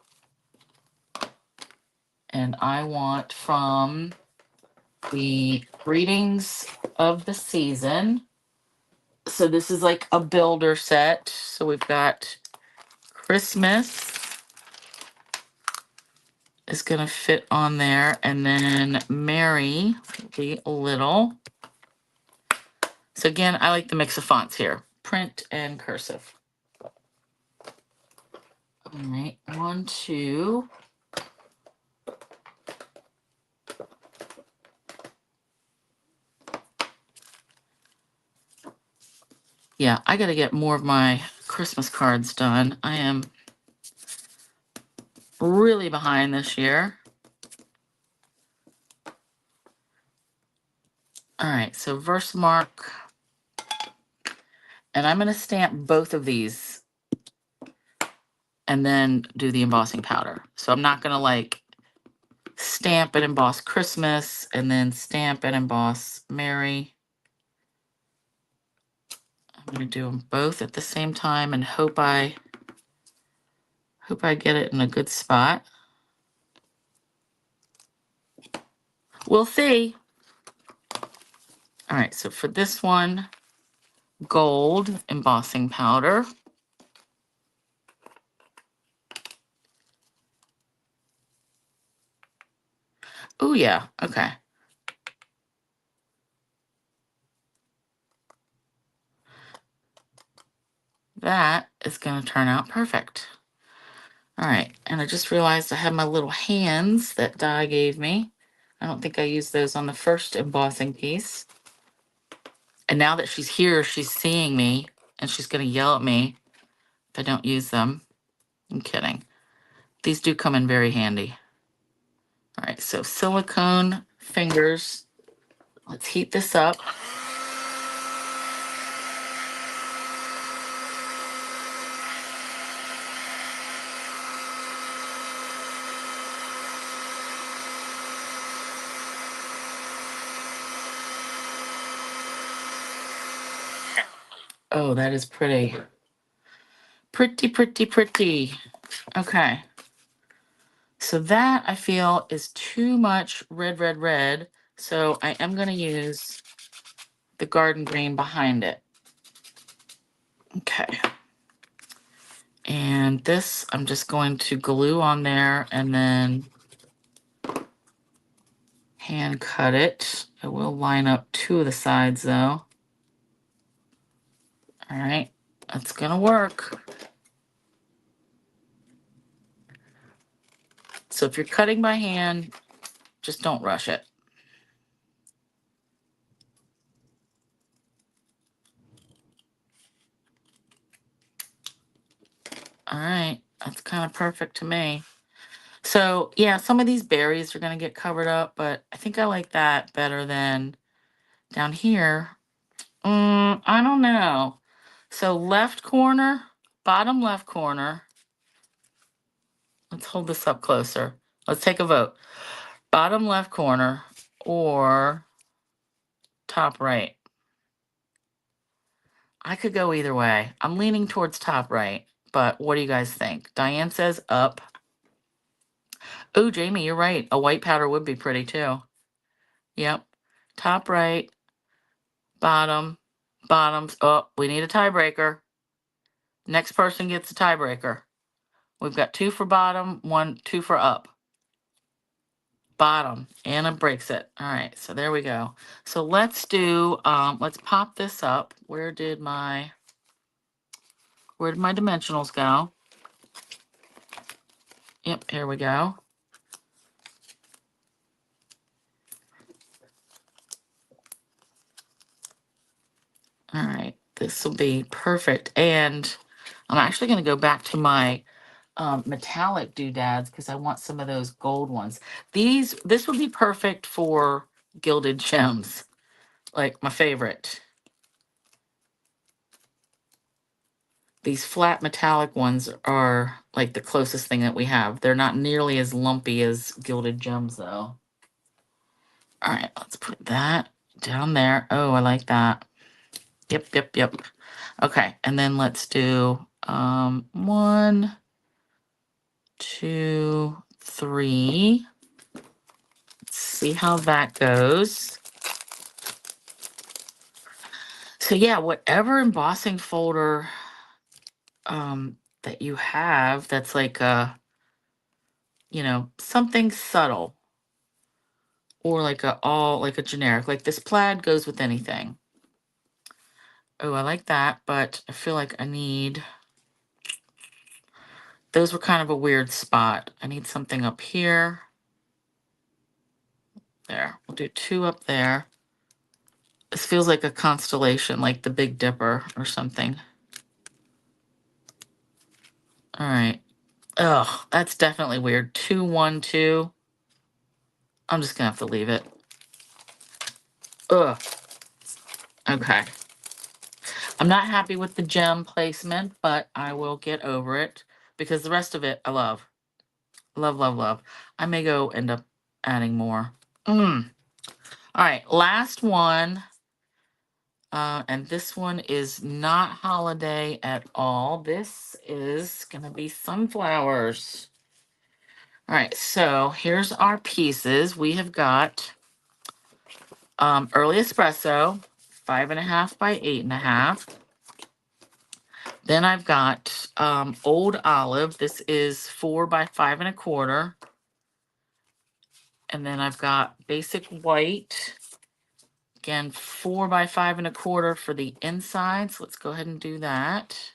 And I want from the greetings of the season. So this is like a builder set. So we've got Christmas is going to fit on there. And then Mary will be little. So again, I like the mix of fonts here, print and cursive. All right, 1, 2. Yeah, I got to get more of my Christmas cards done. I am really behind this year. All right, so Versamark. And I'm going to stamp both of these and then do the embossing powder. So I'm not going to like stamp and emboss Christmas and then stamp and emboss Mary. I'm going to do them both at the same time and hope I get it in a good spot. We'll see. All right, so for this one, gold embossing powder. Oh yeah, okay. That is going to turn out perfect. All right, and I just realized I have my little hands that Di gave me. I don't think I used those on the first embossing piece. And now that she's here, she's seeing me, and she's going to yell at me if I don't use them. I'm kidding. These do come in very handy. All right, so silicone fingers. Let's heat this up. Oh, that is pretty. Pretty, pretty, pretty. Okay. So that I feel is too much red, red, red. So I am going to use the garden green behind it. Okay. And this I'm just going to glue on there and then hand cut it. I will line up 2 of the sides though. All right, that's gonna work. So if you're cutting by hand, just don't rush it. All right, that's kind of perfect to me. So yeah, some of these berries are gonna get covered up, but I think I like that better than down here. I don't know. So left corner, bottom left corner. Let's hold this up closer. Let's take a vote. Bottom left corner or top right. I could go either way. I'm leaning towards top right, but what do you guys think? Diane says up. Oh, Jamie, you're right. A white powder would be pretty too. Yep. Top right, bottom, bottoms. Oh, we need a tiebreaker. Next person gets a tiebreaker. We've got 2 for bottom, 2 for up. Bottom. Anna breaks it. All right, so there we go. So let's do, let's pop this up. Where did my dimensionals go? Yep, here we go. All right, this will be perfect. And I'm actually going to go back to my metallic doodads because I want some of those gold ones. This would be perfect for gilded gems, like my favorite. These flat metallic ones are like the closest thing that we have. They're not nearly as lumpy as gilded gems though. All right, let's put that down there. Oh, I like that. Yep, yep, yep. Okay, and then let's do 1, 2, 3. Let's see how that goes. So yeah, whatever embossing folder that you have that's like a, something subtle or like a generic, like this plaid goes with anything. Oh, I like that, but I feel like I need, those were kind of a weird spot. I need something up here. There, we'll do 2 up there. This feels like a constellation, like the Big Dipper or something. All right. Oh, that's definitely weird. 2, 1, 2. I'm just gonna have to leave it. Ugh. Okay. I'm not happy with the gem placement, but I will get over it because the rest of it I love. Love, love, love. I may go end up adding more. All right, last one. And this one is not holiday at all. This is gonna be sunflowers. All right, so here's our pieces. We have got early espresso, 5.5 by 8.5. Then I've got old olive. This is 4 by 5.25. And then I've got basic white. Again, 4 by 5.25 for the inside. So let's go ahead and do that.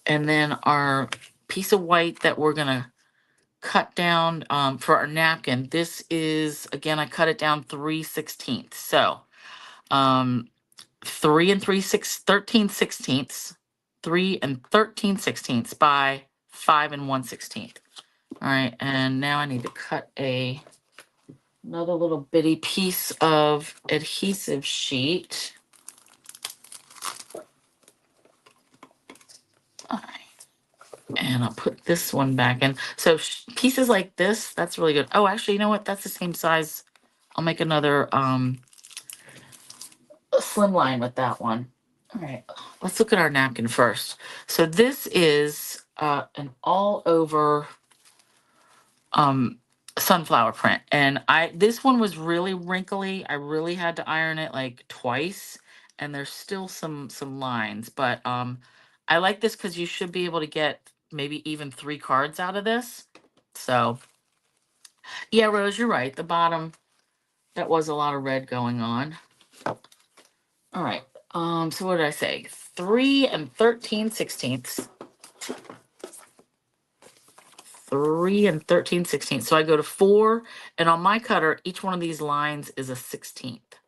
And then our piece of white that we're gonna cut down for our napkin. This is, again, I cut it down 3/16. So 3 and 13/16. 3 and 13/16 by 5 and 1/16. All right, and now I need to cut another little bitty piece of adhesive sheet. All right. And I'll put this one back in. So pieces like this, that's really good. Oh, actually, you know what? That's the same size. I'll make another slim line with that one. All right, let's look at our napkin first. So this is an all over sunflower print. And this one was really wrinkly. I really had to iron it like twice. And there's still some lines. But I like this because you should be able to get maybe even 3 cards out of this. So yeah, Rose, you're right. The bottom, that was a lot of red going on. All right. So what did I say? 3 and 13/16. 3 and 13/16. So I go to 4, and on my cutter, each one of these lines is a 16th.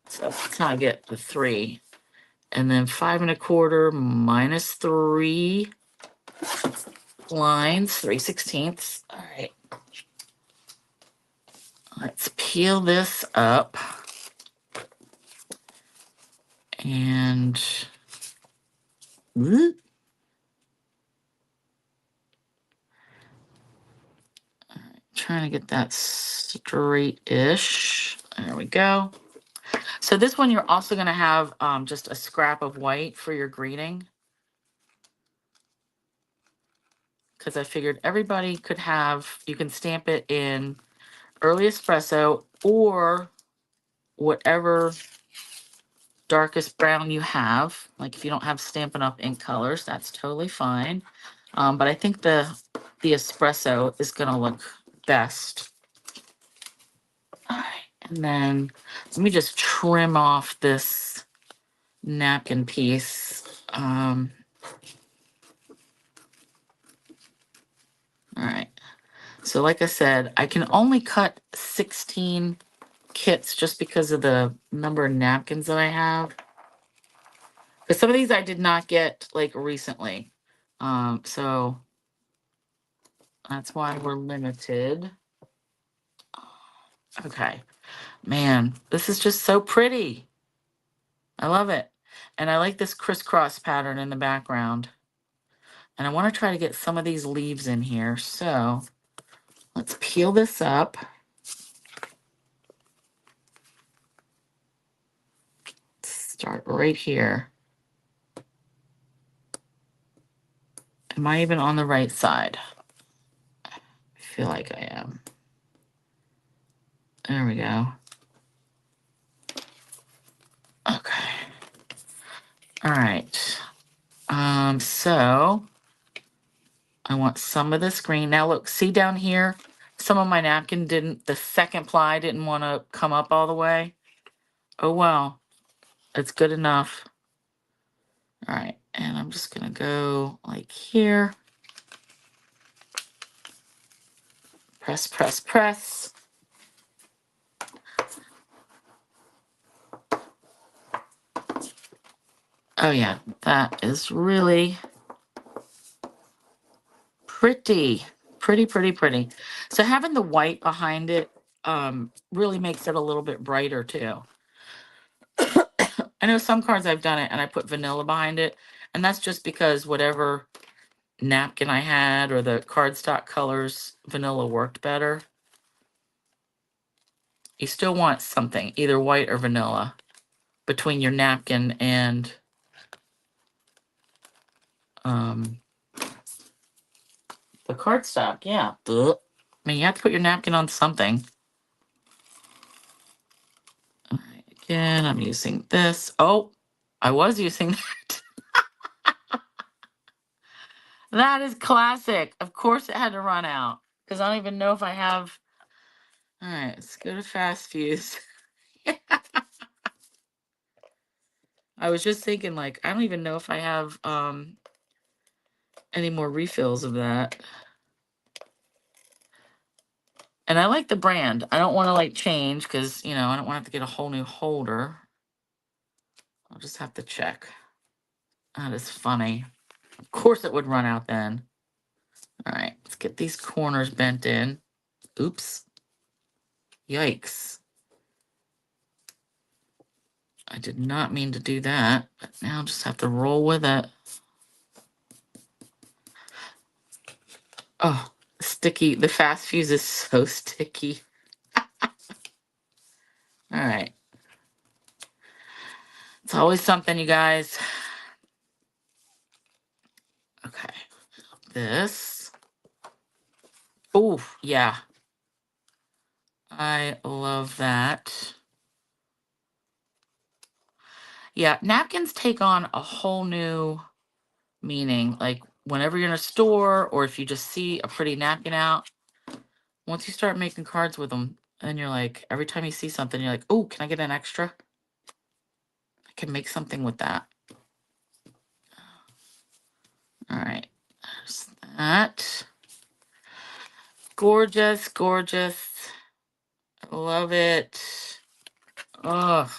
So that's how I get the 3. And then 5.25 minus 3 lines, 3/16. All right. Let's peel this up. And trying to get that straight-ish. There we go. So this one, you're also going to have just a scrap of white for your greeting. Because I figured everybody could have, you can stamp it in early espresso or whatever darkest brown you have. Like if you don't have Stampin' Up! Ink colors, that's totally fine. But I think the espresso is going to look best. All right, and then let me just trim off this napkin piece. All right. So like I said, I can only cut 16 kits just because of the number of napkins that I have. But some of these I did not get like recently. So that's why we're limited. Okay. Man, this is just so pretty. I love it. And I like this crisscross pattern in the background. And I want to try to get some of these leaves in here. So let's peel this up. Start right here. Am I even on the right side? I feel like I am. There we go. Okay. All right. So I want some of this green. Now look, see down here, Some of my napkin didn't, the second ply didn't want to come up all the way. Oh well, it's good enough. All right, and I'm just gonna go like here. Press, press, press. Oh yeah, that is really pretty. Pretty, pretty, pretty. So having the white behind it really makes it a little bit brighter too. I know some cards I've done it and I put vanilla behind it, and that's just because whatever napkin I had or the cardstock colors, vanilla worked better. You still want something, either white or vanilla, between your napkin and the cardstock. Yeah. Ugh. I mean, you have to put your napkin on something. All right, again, I'm using this. Oh, I was using that. That is classic. Of course it had to run out because I don't even know if I have. All right, let's go to fast fuse. I was just thinking, like, I don't even know if I have any more refills of that. And I like the brand. I don't want to like change because, you know, I don't want to have to get a whole new holder. I'll just have to check. That is funny. Of course it would run out then. All right, let's get these corners bent in. Oops. Yikes. I did not mean to do that, but now I'll just have to roll with it. Oh, sticky. The fast fuse is so sticky. All right. It's always something, you guys. Okay. This. Oh, yeah. I love that. Yeah, napkins take on a whole new meaning. Like whenever you're in a store or if you just see a pretty napkin out, once you start making cards with them, and you're like, every time you see something, you're like, oh, can I get an extra? I can make something with that. All right, there's that. Gorgeous, gorgeous. I love it. Ugh.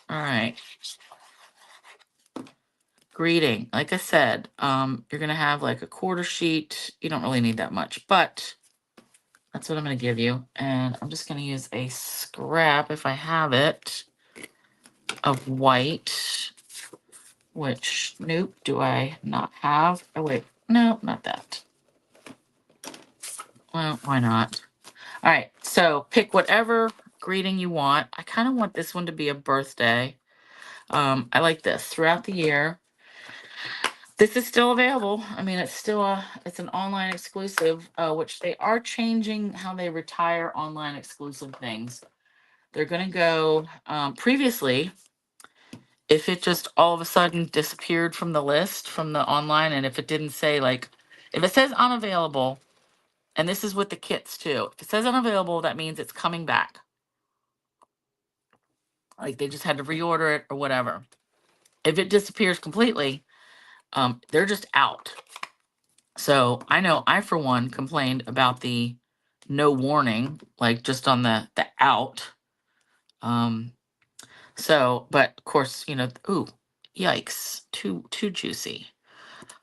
All right. Greeting. Like I said, you're gonna have like a quarter sheet. You don't really need that much, but that's what I'm gonna give you. And I'm just gonna use a scrap, if I have it, of white, which, nope, do I not have? Oh wait, no, not that. Well, why not? All right, so pick whatever greeting you want. I kind of want this one to be a birthday. I like this throughout the year. This is still available. I mean, it's an online exclusive, which they are changing how they retire online exclusive things. They're going to go, previously, if it just all of a sudden disappeared from the list, from the online, and if it didn't say like, if it says unavailable, and this is with the kits too, if it says unavailable, that means it's coming back. Like they just had to reorder it or whatever. If it disappears completely, they're just out. So I know I, for one, complained about the no warning, like just on the out. So, but of course, you know, ooh, yikes, too juicy.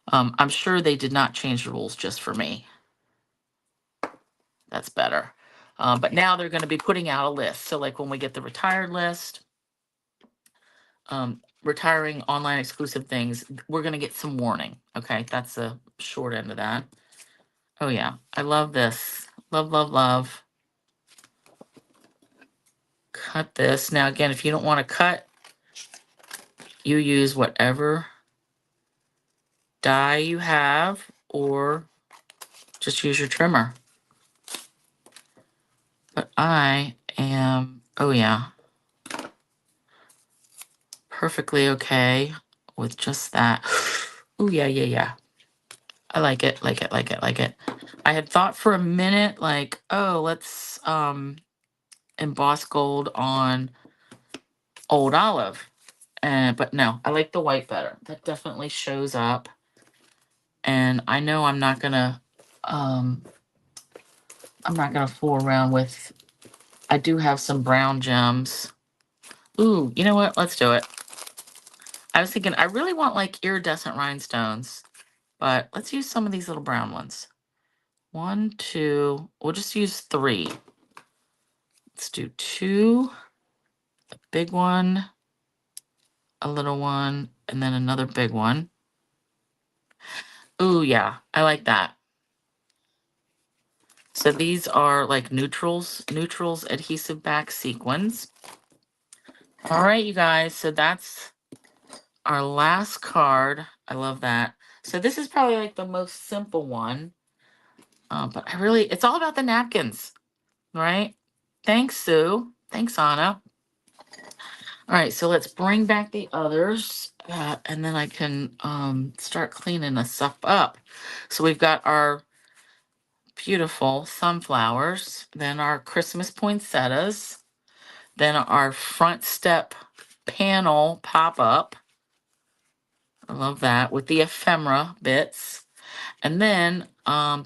I'm sure they did not change the rules just for me. That's better. But now they're going to be putting out a list. So like when we get the retired list, retiring online exclusive things, we're going to get some warning. Okay, that's the short end of that. Oh yeah, I love this. Love, love, love. Cut this. Now again, if you don't want to cut, you use whatever die you have or just use your trimmer. But I am, oh yeah, perfectly okay with just that. Oh yeah, yeah, yeah. I like it, like it, like it, like it. I had thought for a minute, like, oh, let's emboss gold on old olive. But no, I like the white better. That definitely shows up. And I know um I'm not gonna fool around with, I do have some brown gems. Ooh, you know what? Let's do it. I was thinking I really want like iridescent rhinestones, but let's use some of these little brown ones. One, two, we'll just use three. Let's do two, a big one, a little one, and then another big one. Ooh, yeah, I like that. So these are like neutrals adhesive back sequins. All right, you guys, so that's our last card. I love that. So this is probably like the most simple one, but it's all about the napkins, right? Thanks, Sue. Thanks, Anna. All right, so let's bring back the others, and then I can start cleaning this stuff up. So we've got our beautiful sunflowers, then our Christmas poinsettias, then our front step panel pop-up. I love that, with the ephemera bits. And then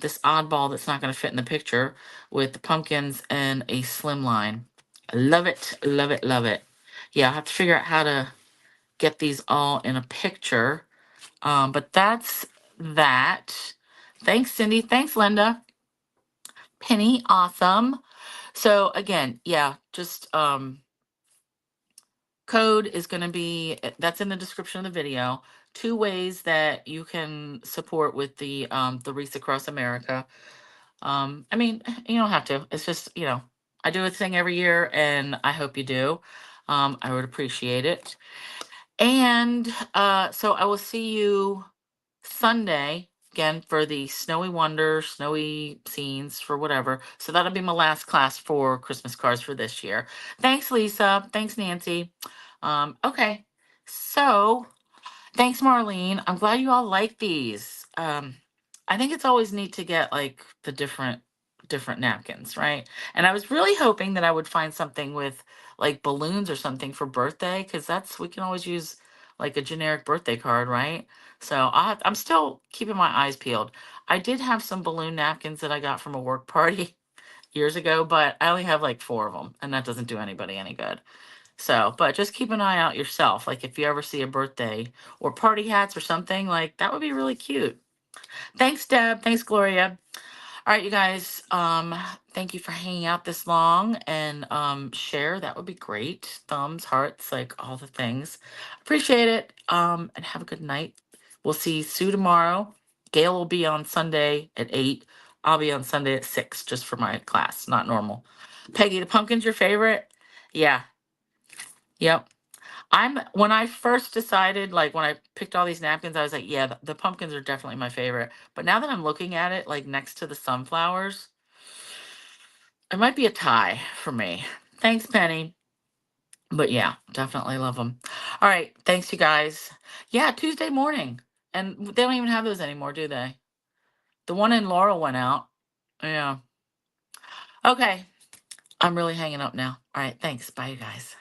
this oddball that's not going to fit in the picture with the pumpkins and a slimline. I love it, love it, love it. Yeah, I have to figure out how to get these all in a picture. But that's that. Thanks, Cindy. Thanks, Linda. Penny, awesome. So again, yeah, just code is going to be, that's in the description of the video. 2 ways that you can support with the Wreaths Across America. I mean, you don't have to. It's just, I do a thing every year and I hope you do. I would appreciate it. And so I will see you Sunday again for the Snowy Wonder, Snowy Scenes for whatever. So that'll be my last class for Christmas cards for this year. Thanks, Lisa. Thanks, Nancy. Okay. So thanks, Marlene. I'm glad you all like these. I think it's always neat to get like the different napkins, right? And I was really hoping that I would find something with like balloons or something for birthday, because we can always use like a generic birthday card, right? So I'm still keeping my eyes peeled. I did have some balloon napkins that I got from a work party years ago, but I only have like 4 of them, and that doesn't do anybody any good. So, but just keep an eye out yourself. Like if you ever see a birthday or party hats or something, like that would be really cute. Thanks, Deb. Thanks, Gloria. All right, you guys. Thank you for hanging out this long, and share. That would be great. Thumbs, hearts, like all the things. Appreciate it. And have a good night. We'll see Sue tomorrow. Gail will be on Sunday at 8. I'll be on Sunday at 6 just for my class, not normal. Peggy, the pumpkin's your favorite? Yeah. Yep. When I first decided, like when I picked all these napkins, I was like, yeah, the pumpkins are definitely my favorite. But now that I'm looking at it, like next to the sunflowers, it might be a tie for me. Thanks, Penny. But yeah, definitely love them. All right. Thanks, you guys. Yeah, Tuesday morning. And they don't even have those anymore, do they? The one in Laurel went out. Yeah. Okay. I'm really hanging up now. All right. Thanks. Bye, you guys.